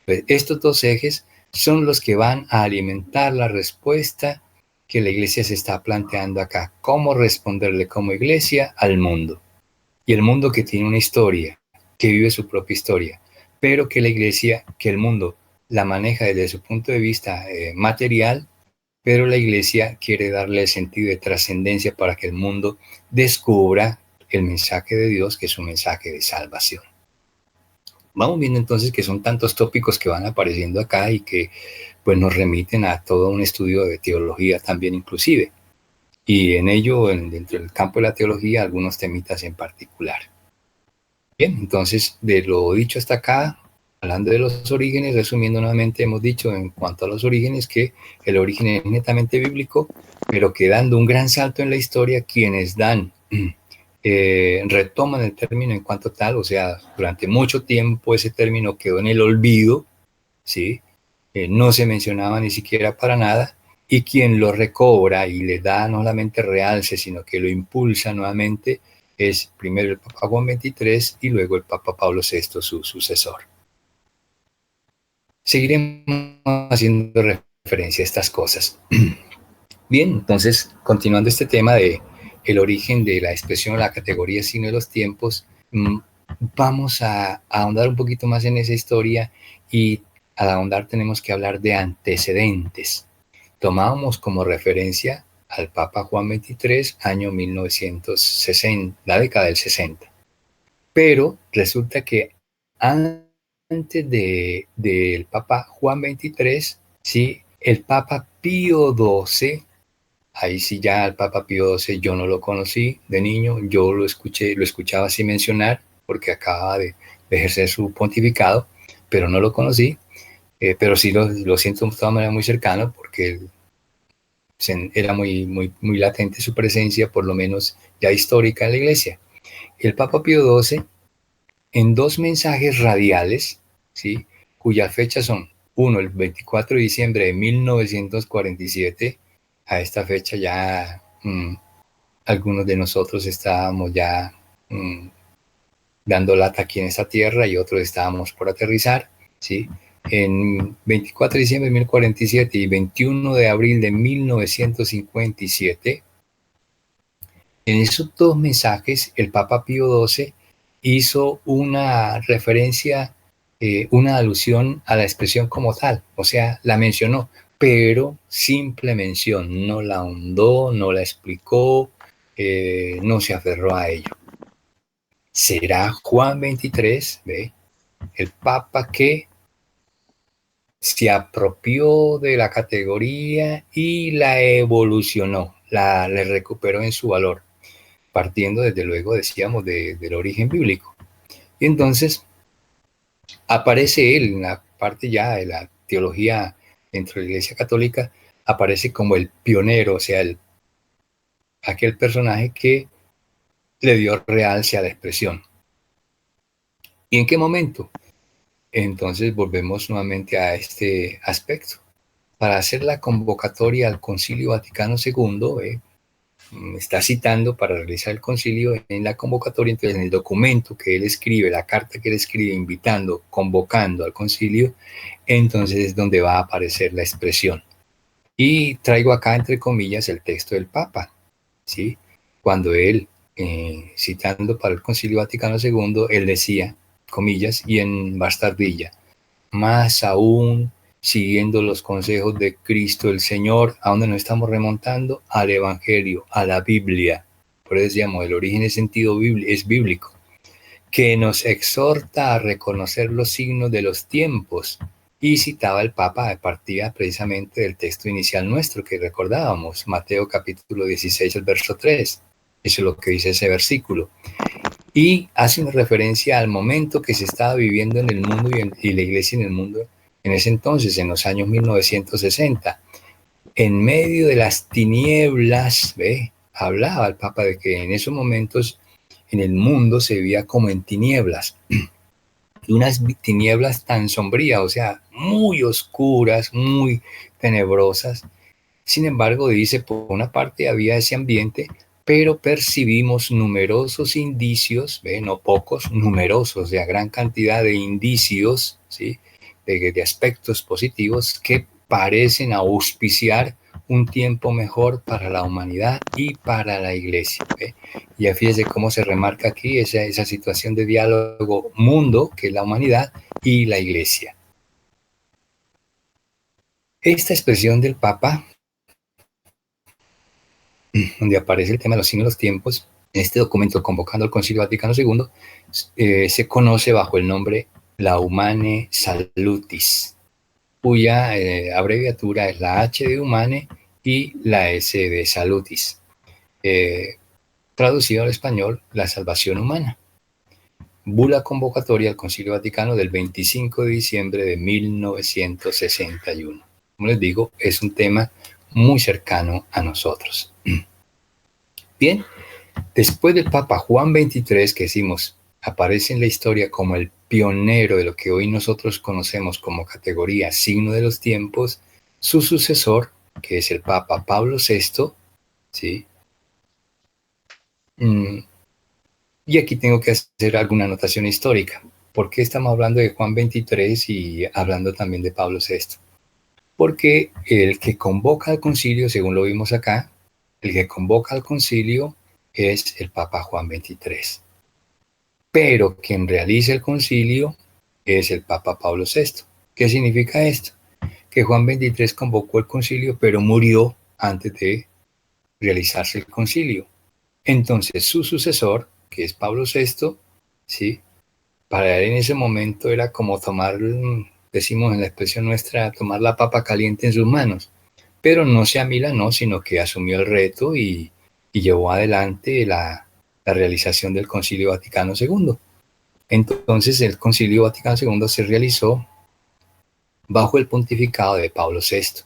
Pues estos dos ejes son los que van a alimentar la respuesta que la iglesia se está planteando acá. Cómo responderle como iglesia al mundo. Y el mundo que tiene una historia, que vive su propia historia, pero que la iglesia, que el mundo la maneja desde su punto de vista material, pero la iglesia quiere darle el sentido de trascendencia para que el mundo descubra el mensaje de Dios, que es un mensaje de salvación. Vamos viendo entonces que son tantos tópicos que van apareciendo acá y que pues nos remiten a todo un estudio de teología también inclusive. Y en ello, dentro del campo de la teología, algunos temitas en particular. Bien, entonces de lo dicho hasta acá, hablando de los orígenes, resumiendo nuevamente, hemos dicho en cuanto a los orígenes que el origen es netamente bíblico, pero que dando un gran salto en la historia, quienes retoman el término en cuanto tal, o sea, durante mucho tiempo ese término quedó en el olvido, ¿sí? No se mencionaba ni siquiera para nada, y quien lo recobra y le da no solamente realce, sino que lo impulsa nuevamente, es primero el Papa Juan XXIII y luego el Papa Pablo VI, su sucesor. Seguiremos haciendo referencia a estas cosas. Bien, entonces, continuando este tema de el origen de la expresión o la categoría signo de los tiempos, vamos a ahondar un poquito más en esa historia, y al ahondar tenemos que hablar de antecedentes. Tomábamos como referencia al Papa Juan XXIII, año 1960, la década del 60. Pero resulta que antes del Papa Juan XXIII, ¿sí? El Papa Pío XII, ahí sí ya el Papa Pío XII yo no lo conocí de niño, yo lo escuchaba así mencionar, porque acaba de ejercer su pontificado, pero no lo conocí, pero sí lo siento de todas maneras muy cercano, porque era muy latente su presencia, por lo menos ya histórica en la iglesia. El Papa Pío XII, en dos mensajes radiales, ¿sí? Cuyas fechas son, uno, el 24 de diciembre de 1947, a esta fecha ya algunos de nosotros estábamos ya dando lata aquí en esta tierra y otros estábamos por aterrizar, ¿sí? En 24 de diciembre de 1047 y 21 de abril de 1957, en esos dos mensajes el Papa Pío XII hizo una referencia, una alusión a la expresión como tal, o sea, la mencionó, pero simple mención, no la ahondó, no la explicó, no se aferró a ello. Será Juan XXIII, ¿ve? El Papa que se apropió de la categoría y la evolucionó, le recuperó en su valor, partiendo desde luego, decíamos, del origen bíblico. Y entonces aparece él en la parte ya de la teología dentro de la Iglesia Católica, aparece como el pionero, o sea, aquel personaje que le dio realce a la expresión. ¿Y en qué momento? Entonces volvemos nuevamente a este aspecto. Para hacer la convocatoria al Concilio Vaticano II, está citando para realizar el concilio en la convocatoria, entonces en el documento que él escribe, la carta que él escribe invitando, convocando al concilio, entonces es donde va a aparecer la expresión. Y traigo acá entre comillas el texto del Papa, ¿sí? Cuando él, citando para el Concilio Vaticano II, él decía, comillas, y en bastardilla, más aún siguiendo los consejos de Cristo el Señor, ¿a dónde nos estamos remontando? Al Evangelio, a la Biblia. Por eso decíamos, el origen en sentido es bíblico, que nos exhorta a reconocer los signos de los tiempos. Y citaba el Papa, partía precisamente del texto inicial nuestro que recordábamos, Mateo capítulo 16, el verso 3. Eso es lo que dice ese versículo. Y hace una referencia al momento que se estaba viviendo en el mundo y la iglesia en el mundo en ese entonces, en los años 1960. En medio de las tinieblas, hablaba el Papa de que en esos momentos en el mundo se vivía como en tinieblas. Y unas tinieblas tan sombrías, o sea, muy oscuras, muy tenebrosas. Sin embargo, dice, por una parte había ese ambiente, pero percibimos numerosos indicios, no pocos, numerosos, o sea, gran cantidad de indicios, ¿sí? de aspectos positivos que parecen auspiciar un tiempo mejor para la humanidad y para la iglesia. Y fíjese cómo se remarca aquí esa situación de diálogo mundo, que es la humanidad, y la iglesia. Esta expresión del Papa, donde aparece el tema de los signos de los tiempos, en este documento convocando al Concilio Vaticano II, se conoce bajo el nombre La Humane Salutis, cuya abreviatura es la H de Humane y la S de Salutis. Traducido al español, la salvación humana. Bula convocatoria al Concilio Vaticano del 25 de diciembre de 1961. Como les digo, es un tema muy cercano a nosotros. Bien, después del Papa Juan XXIII, que decimos, aparece en la historia como el pionero de lo que hoy nosotros conocemos como categoría signo de los tiempos, su sucesor, que es el Papa Pablo VI, ¿sí? Y aquí tengo que hacer alguna anotación histórica. ¿Por qué estamos hablando de Juan XXIII y hablando también de Pablo VI? Porque el que convoca al concilio, según lo vimos acá, el que convoca al concilio es el Papa Juan XXIII. Pero quien realiza el concilio es el Papa Pablo VI. ¿Qué significa esto? Que Juan XXIII convocó el concilio, pero murió antes de realizarse el concilio. Entonces su sucesor, que es Pablo VI, ¿sí? Para él en ese momento era como tomar, decimos en la expresión nuestra, tomar la papa caliente en sus manos. Pero no se amilanó, sino que asumió el reto y llevó adelante la realización del Concilio Vaticano II. Entonces el Concilio Vaticano II se realizó bajo el pontificado de Pablo VI.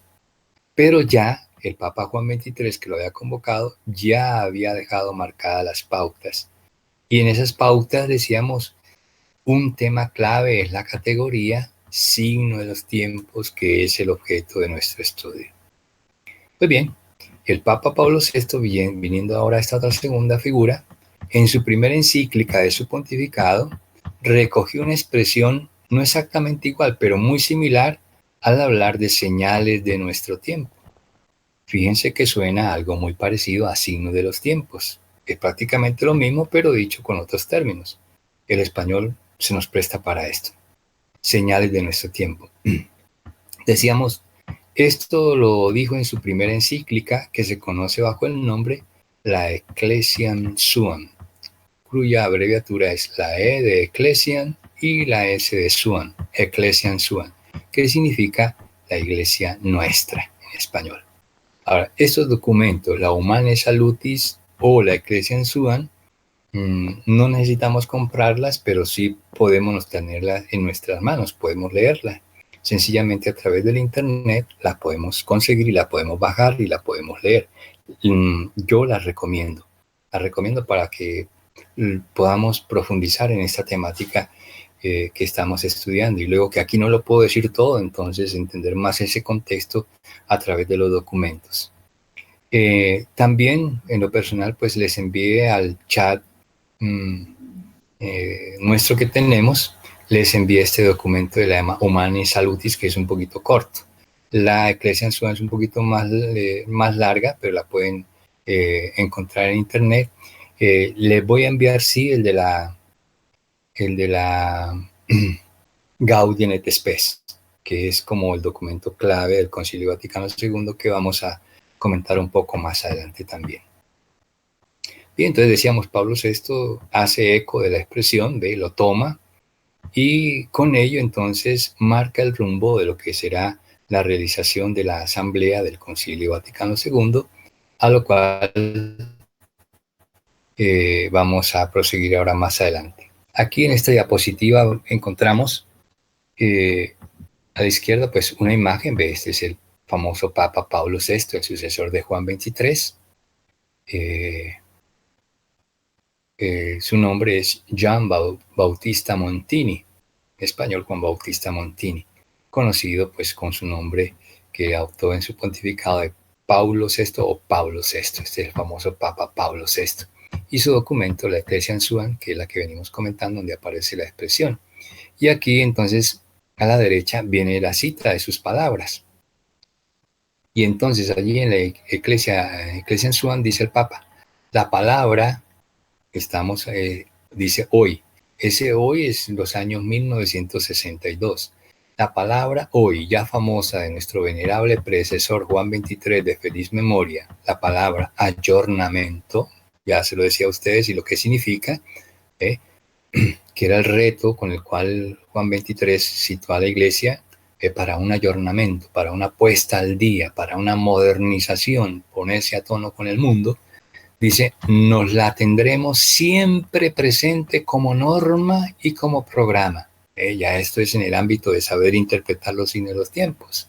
Pero ya el Papa Juan XXIII, que lo había convocado, ya había dejado marcadas las pautas. Y en esas pautas decíamos, un tema clave es la categoría signo de los tiempos, que es el objeto de nuestro estudio. Pues bien, el Papa Pablo VI, viniendo ahora a esta otra segunda figura, en su primera encíclica de su pontificado, recogió una expresión no exactamente igual, pero muy similar al hablar de señales de nuestro tiempo. Fíjense que suena algo muy parecido a signo de los tiempos. Es prácticamente lo mismo, pero dicho con otros términos. El español se nos presta para esto. Señales de nuestro tiempo. Decíamos, esto lo dijo en su primera encíclica, que se conoce bajo el nombre la Ecclesiam Suam, cuya abreviatura es la E de Ecclesiam y la S de Suam, Ecclesiam Suam, que significa la iglesia nuestra en español. Ahora, estos documentos, la Humane Salutis o la Ecclesiam Suam, no necesitamos comprarlas, pero sí podemos tenerlas en nuestras manos, podemos leerlas. Sencillamente a través del internet la podemos conseguir y la podemos bajar y la podemos leer. Yo la recomiendo para que podamos profundizar en esta temática que estamos estudiando, y luego que aquí no lo puedo decir todo, entonces entender más ese contexto a través de los documentos. También en lo personal pues les envié al chat nuestro que tenemos, les envié este documento de la Humane Salutis, que es un poquito corto. La Ecclesia es un poquito más larga, pero la pueden encontrar en internet. Les voy a enviar, sí, el de la Gaudium et Spes, que es como el documento clave del Concilio Vaticano II, que vamos a comentar un poco más adelante también. Bien, entonces decíamos, Pablo VI hace eco de la expresión, lo toma, y con ello entonces marca el rumbo de lo que será la realización de la Asamblea del Concilio Vaticano II, a lo cual vamos a proseguir ahora más adelante. Aquí en esta diapositiva encontramos a la izquierda pues una imagen, este es el famoso Papa Pablo VI, el sucesor de Juan XXIII. Su nombre es Gian Bautista Montini, español Juan Bautista Montini, conocido pues con su nombre que adoptó en su pontificado de Paulo VI o Pablo VI, este es el famoso Papa Pablo VI, y su documento, la Ecclesiam Suam, que es la que venimos comentando, donde aparece la expresión. Y aquí entonces a la derecha viene la cita de sus palabras. Y entonces allí en la Ecclesiam Suam dice el Papa, la palabra dice hoy. Ese hoy es los años 1962. La palabra hoy ya famosa de nuestro venerable predecesor Juan 23 de feliz memoria, la palabra ayornamiento, ya se lo decía a ustedes y lo que significa, ¿eh? que era el reto con el cual Juan 23 situó a la iglesia para un ayornamiento, para una puesta al día, para una modernización, ponerse a tono con el mundo. Dice, nos la tendremos siempre presente como norma y como programa. Ya esto es en el ámbito de saber interpretar los signos de los tiempos.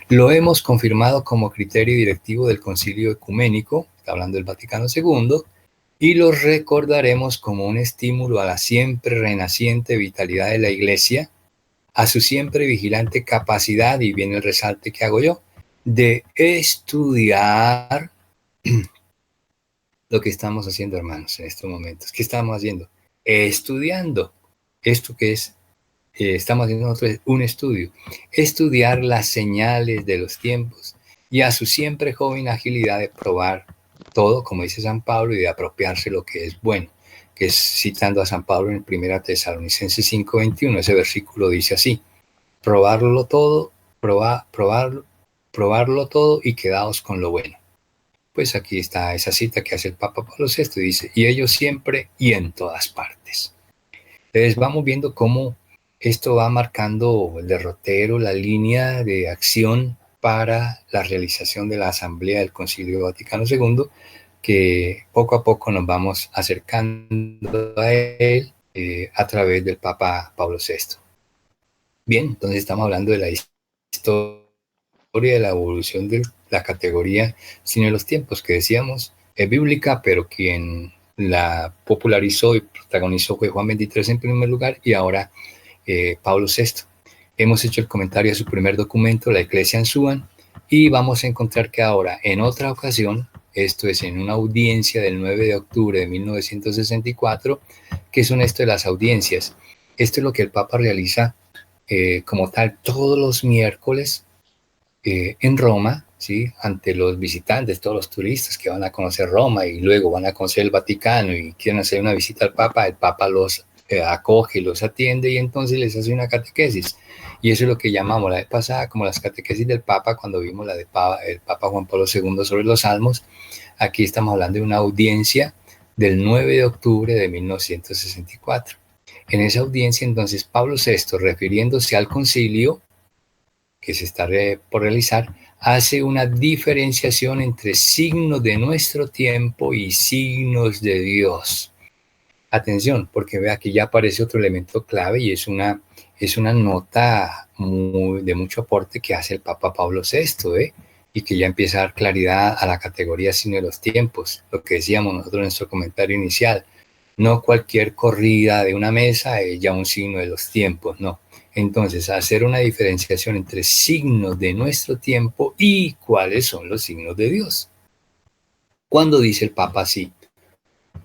Lo hemos confirmado como criterio directivo del Concilio Ecuménico, hablando del Vaticano II, y lo recordaremos como un estímulo a la siempre renaciente vitalidad de la Iglesia, a su siempre vigilante capacidad, y viene el resalte que hago yo, de estudiar lo que estamos haciendo, hermanos, en estos momentos. ¿Qué estamos haciendo? Estudiando. ¿Esto que es? Estamos haciendo nosotros un estudio. Estudiar las señales de los tiempos y a su siempre joven agilidad de probar todo, como dice San Pablo, y de apropiarse lo que es bueno, que es citando a San Pablo en 1 Tesalonicenses 5:21. Ese versículo dice así: probarlo todo, probarlo todo y quedaos con lo bueno. Pues aquí está esa cita que hace el Papa Pablo VI, y dice, y ellos siempre y en todas partes. Entonces vamos viendo cómo esto va marcando el derrotero, la línea de acción para la realización de la Asamblea del Concilio Vaticano II, que poco a poco nos vamos acercando a él a través del Papa Pablo VI. Bien, entonces estamos hablando de la historia de la evolución de la categoría Signo de los Tiempos, que decíamos es bíblica, pero quien la popularizó y protagonizó fue Juan 23 en primer lugar, y ahora Pablo VI. Hemos hecho el comentario a su primer documento, la Ecclesia Ansúan, y vamos a encontrar que ahora, en otra ocasión, esto es en una audiencia del 9 de octubre de 1964, ¿qué son esto de las audiencias? Esto es lo que el Papa realiza como tal todos los miércoles en Roma, ¿sí? Ante los visitantes, todos los turistas que van a conocer Roma y luego van a conocer el Vaticano y quieren hacer una visita al Papa, el Papa los acoge, los atiende y entonces les hace una catequesis. Y eso es lo que llamamos la vez pasada como las catequesis del Papa, cuando vimos la del Papa Juan Pablo II sobre los Salmos. Aquí estamos hablando de una audiencia del 9 de octubre de 1964. En esa audiencia, entonces, Pablo VI, refiriéndose al concilio que se está por realizar, hace una diferenciación entre signos de nuestro tiempo y signos de Dios. Atención, porque vea que ya aparece otro elemento clave y es una nota de mucho aporte que hace el Papa Pablo VI, y que ya empieza a dar claridad a la categoría signo de los tiempos, lo que decíamos nosotros en nuestro comentario inicial. No cualquier corrida de una mesa es ya un signo de los tiempos, no. Entonces, hacer una diferenciación entre signos de nuestro tiempo y cuáles son los signos de Dios. Cuando dice el Papa así,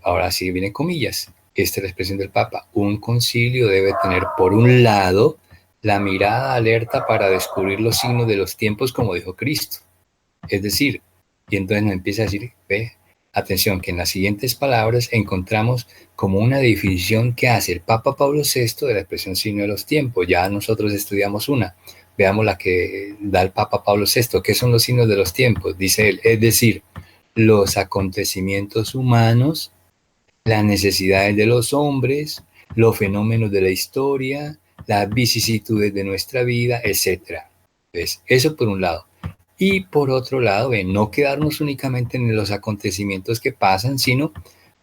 ahora sí viene comillas, esta es la expresión del Papa: un concilio debe tener por un lado la mirada alerta para descubrir los signos de los tiempos, como dijo Cristo. Es decir, y entonces nos empieza a decir, ve, atención, que en las siguientes palabras encontramos como una definición que hace el Papa Pablo VI de la expresión signo de los tiempos. Ya nosotros estudiamos una. Veamos la que da el Papa Pablo VI. ¿Qué son los signos de los tiempos? Dice él, es decir, los acontecimientos humanos, las necesidades de los hombres, los fenómenos de la historia, las vicisitudes de nuestra vida, etc. Entonces, eso por un lado. Y por otro lado, no quedarnos únicamente en los acontecimientos que pasan, sino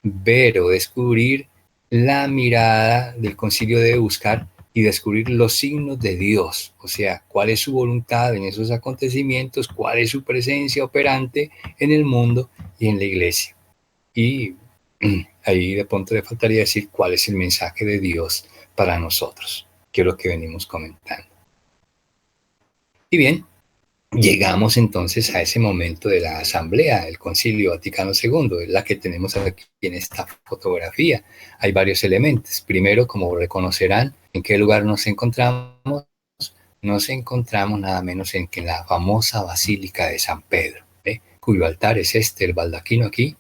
ver o descubrir la mirada del concilio, de buscar y descubrir los signos de Dios, o sea, cuál es su voluntad en esos acontecimientos, cuál es su presencia operante en el mundo y en la iglesia. Y ahí de pronto le faltaría decir cuál es el mensaje de Dios para nosotros, que es lo que venimos comentando. Y bien, llegamos entonces a ese momento de la Asamblea, el Concilio Vaticano II, es la que tenemos aquí en esta fotografía. Hay varios elementos. Primero, como reconocerán, ¿en qué lugar nos encontramos? Nos encontramos nada menos en la famosa Basílica de San Pedro, cuyo altar es el baldaquino aquí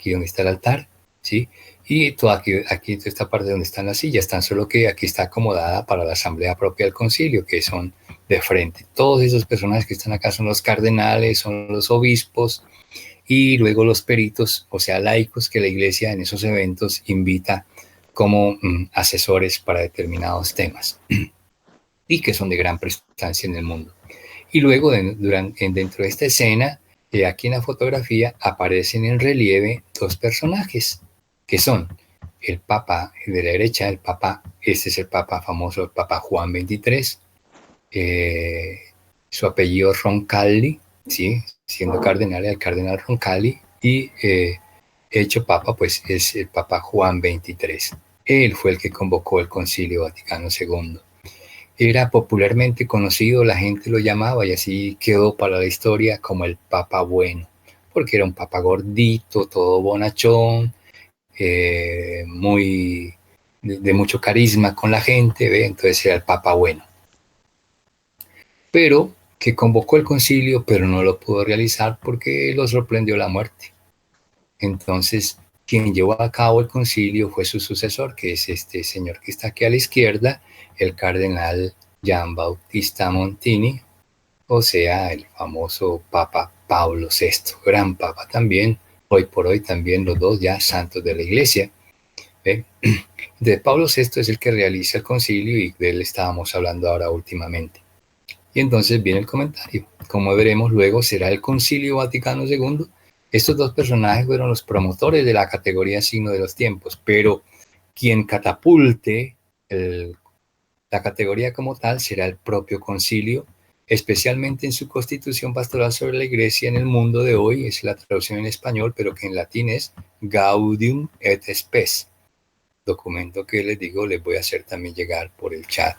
donde está el altar, ¿sí? Y toda aquí toda esta parte donde están las sillas, tan solo que aquí está acomodada para la asamblea propia del concilio, que son de frente. Todos esos personajes que están acá son los cardenales, son los obispos, y luego los peritos, o sea, laicos que la iglesia en esos eventos invita como asesores para determinados temas y que son de gran prestancia en el mundo. Y luego dentro de esta escena, aquí en la fotografía aparecen en relieve dos personajes que son el Papa de la derecha, el Papa, este es el Papa famoso, el Papa Juan XXIII, su apellido Roncalli, ¿sí? Siendo cardenal, el cardenal Roncalli, y hecho Papa, pues es el Papa Juan XXIII. Él fue el que convocó el Concilio Vaticano II. Era popularmente conocido, la gente lo llamaba y así quedó para la historia como el Papa Bueno, porque era un papa gordito, todo bonachón, muy de mucho carisma con la gente, ¿ve? Entonces era el Papa Bueno. Pero que convocó el concilio, pero no lo pudo realizar porque lo sorprendió la muerte. Entonces, quien llevó a cabo el concilio fue su sucesor, que es este señor que está aquí a la izquierda, el cardenal Gian Battista Montini, o sea, el famoso Papa Pablo VI, gran papa también, hoy por hoy también los dos ya santos de la iglesia. ¿Ve? De Pablo VI es el que realiza el concilio y de él estábamos hablando ahora últimamente. Y entonces viene el comentario. Como veremos luego, será el Concilio Vaticano II. Estos dos personajes fueron los promotores de la categoría signo de los tiempos, pero quien catapulte la categoría como tal será el propio concilio, especialmente en su constitución pastoral sobre la iglesia en el mundo de hoy, es la traducción en español, pero que en latín es Gaudium et Spes, documento que les digo, les voy a hacer también llegar por el chat.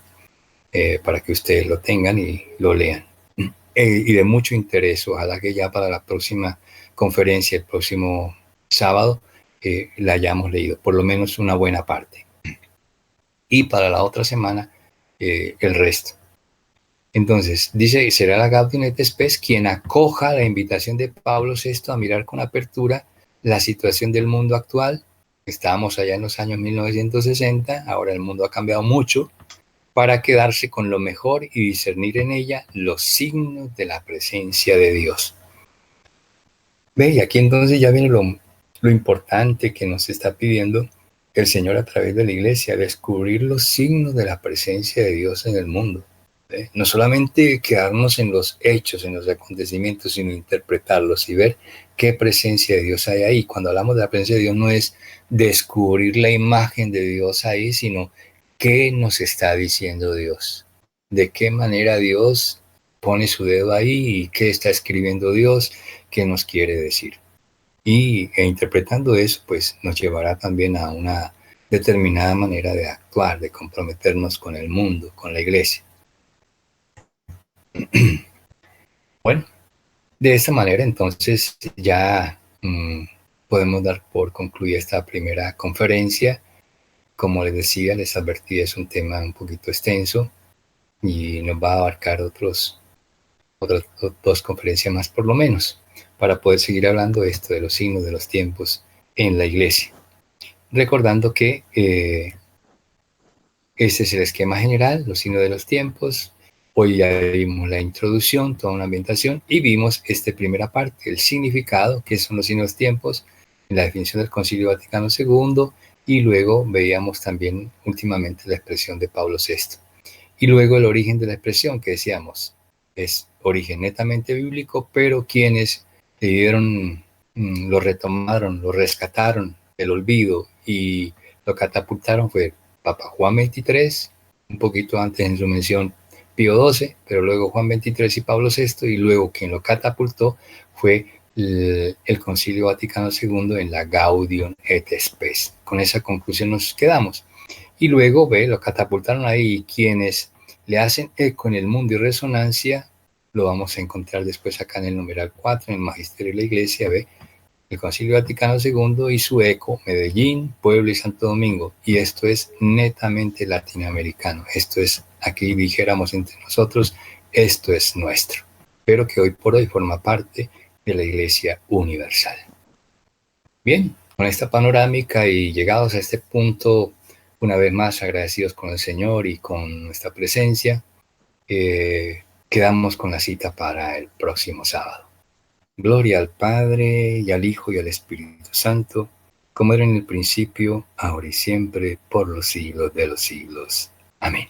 Para que ustedes lo tengan y lo lean. Y de mucho interés, ojalá que ya para la próxima conferencia, el próximo sábado, la hayamos leído, por lo menos una buena parte. Y para la otra semana, el resto. Entonces, dice, será la Gaudium et Spes quien acoja la invitación de Pablo VI a mirar con apertura la situación del mundo actual. Estábamos allá en los años 1960, ahora el mundo ha cambiado mucho, para quedarse con lo mejor y discernir en ella los signos de la presencia de Dios. Ve, y aquí entonces ya viene lo importante que nos está pidiendo el Señor a través de la iglesia, descubrir los signos de la presencia de Dios en el mundo. ¿Ve? No solamente quedarnos en los hechos, en los acontecimientos, sino interpretarlos y ver qué presencia de Dios hay ahí. Cuando hablamos de la presencia de Dios no es descubrir la imagen de Dios ahí, sino ¿qué nos está diciendo Dios? ¿De qué manera Dios pone su dedo ahí y qué está escribiendo Dios? ¿Qué nos quiere decir? E interpretando eso, pues nos llevará también a una determinada manera de actuar, de comprometernos con el mundo, con la iglesia. Bueno, de esta manera entonces ya podemos dar por concluida esta primera conferencia. Como les decía, les advertí, es un tema un poquito extenso y nos va a abarcar otras dos conferencias más por lo menos, para poder seguir hablando de esto, de los signos de los tiempos en la iglesia. Recordando que este es el esquema general, los signos de los tiempos. Hoy ya vimos la introducción, toda una ambientación, y vimos esta primera parte, el significado, que son los signos de los tiempos, la definición del Concilio Vaticano II, y luego veíamos también últimamente la expresión de Pablo VI. Y luego el origen de la expresión, que decíamos, es origen netamente bíblico, pero quienes le dieron, lo retomaron, lo rescataron del olvido y lo catapultaron fue Papa Juan XXIII, un poquito antes en su mención Pío XII, pero luego Juan XXIII y Pablo VI, y luego quien lo catapultó fue el Concilio Vaticano II en la Gaudium et Spes. Con esa conclusión nos quedamos. Y luego, lo catapultaron ahí, quienes le hacen eco en el mundo y resonancia, lo vamos a encontrar después acá en el numeral 4, en el Magisterio de la Iglesia, el Concilio Vaticano II y su eco, Medellín, Puebla y Santo Domingo. Y esto es netamente latinoamericano. Esto es, aquí dijéramos entre nosotros, esto es nuestro, pero que hoy por hoy forma parte de la Iglesia Universal. Bien, Con esta panorámica y llegados a este punto, una vez más agradecidos con el Señor y con nuestra presencia, quedamos con la cita para el próximo sábado. Gloria al Padre, y al Hijo, y al Espíritu Santo, como era en el principio, ahora y siempre, por los siglos de los siglos. Amén.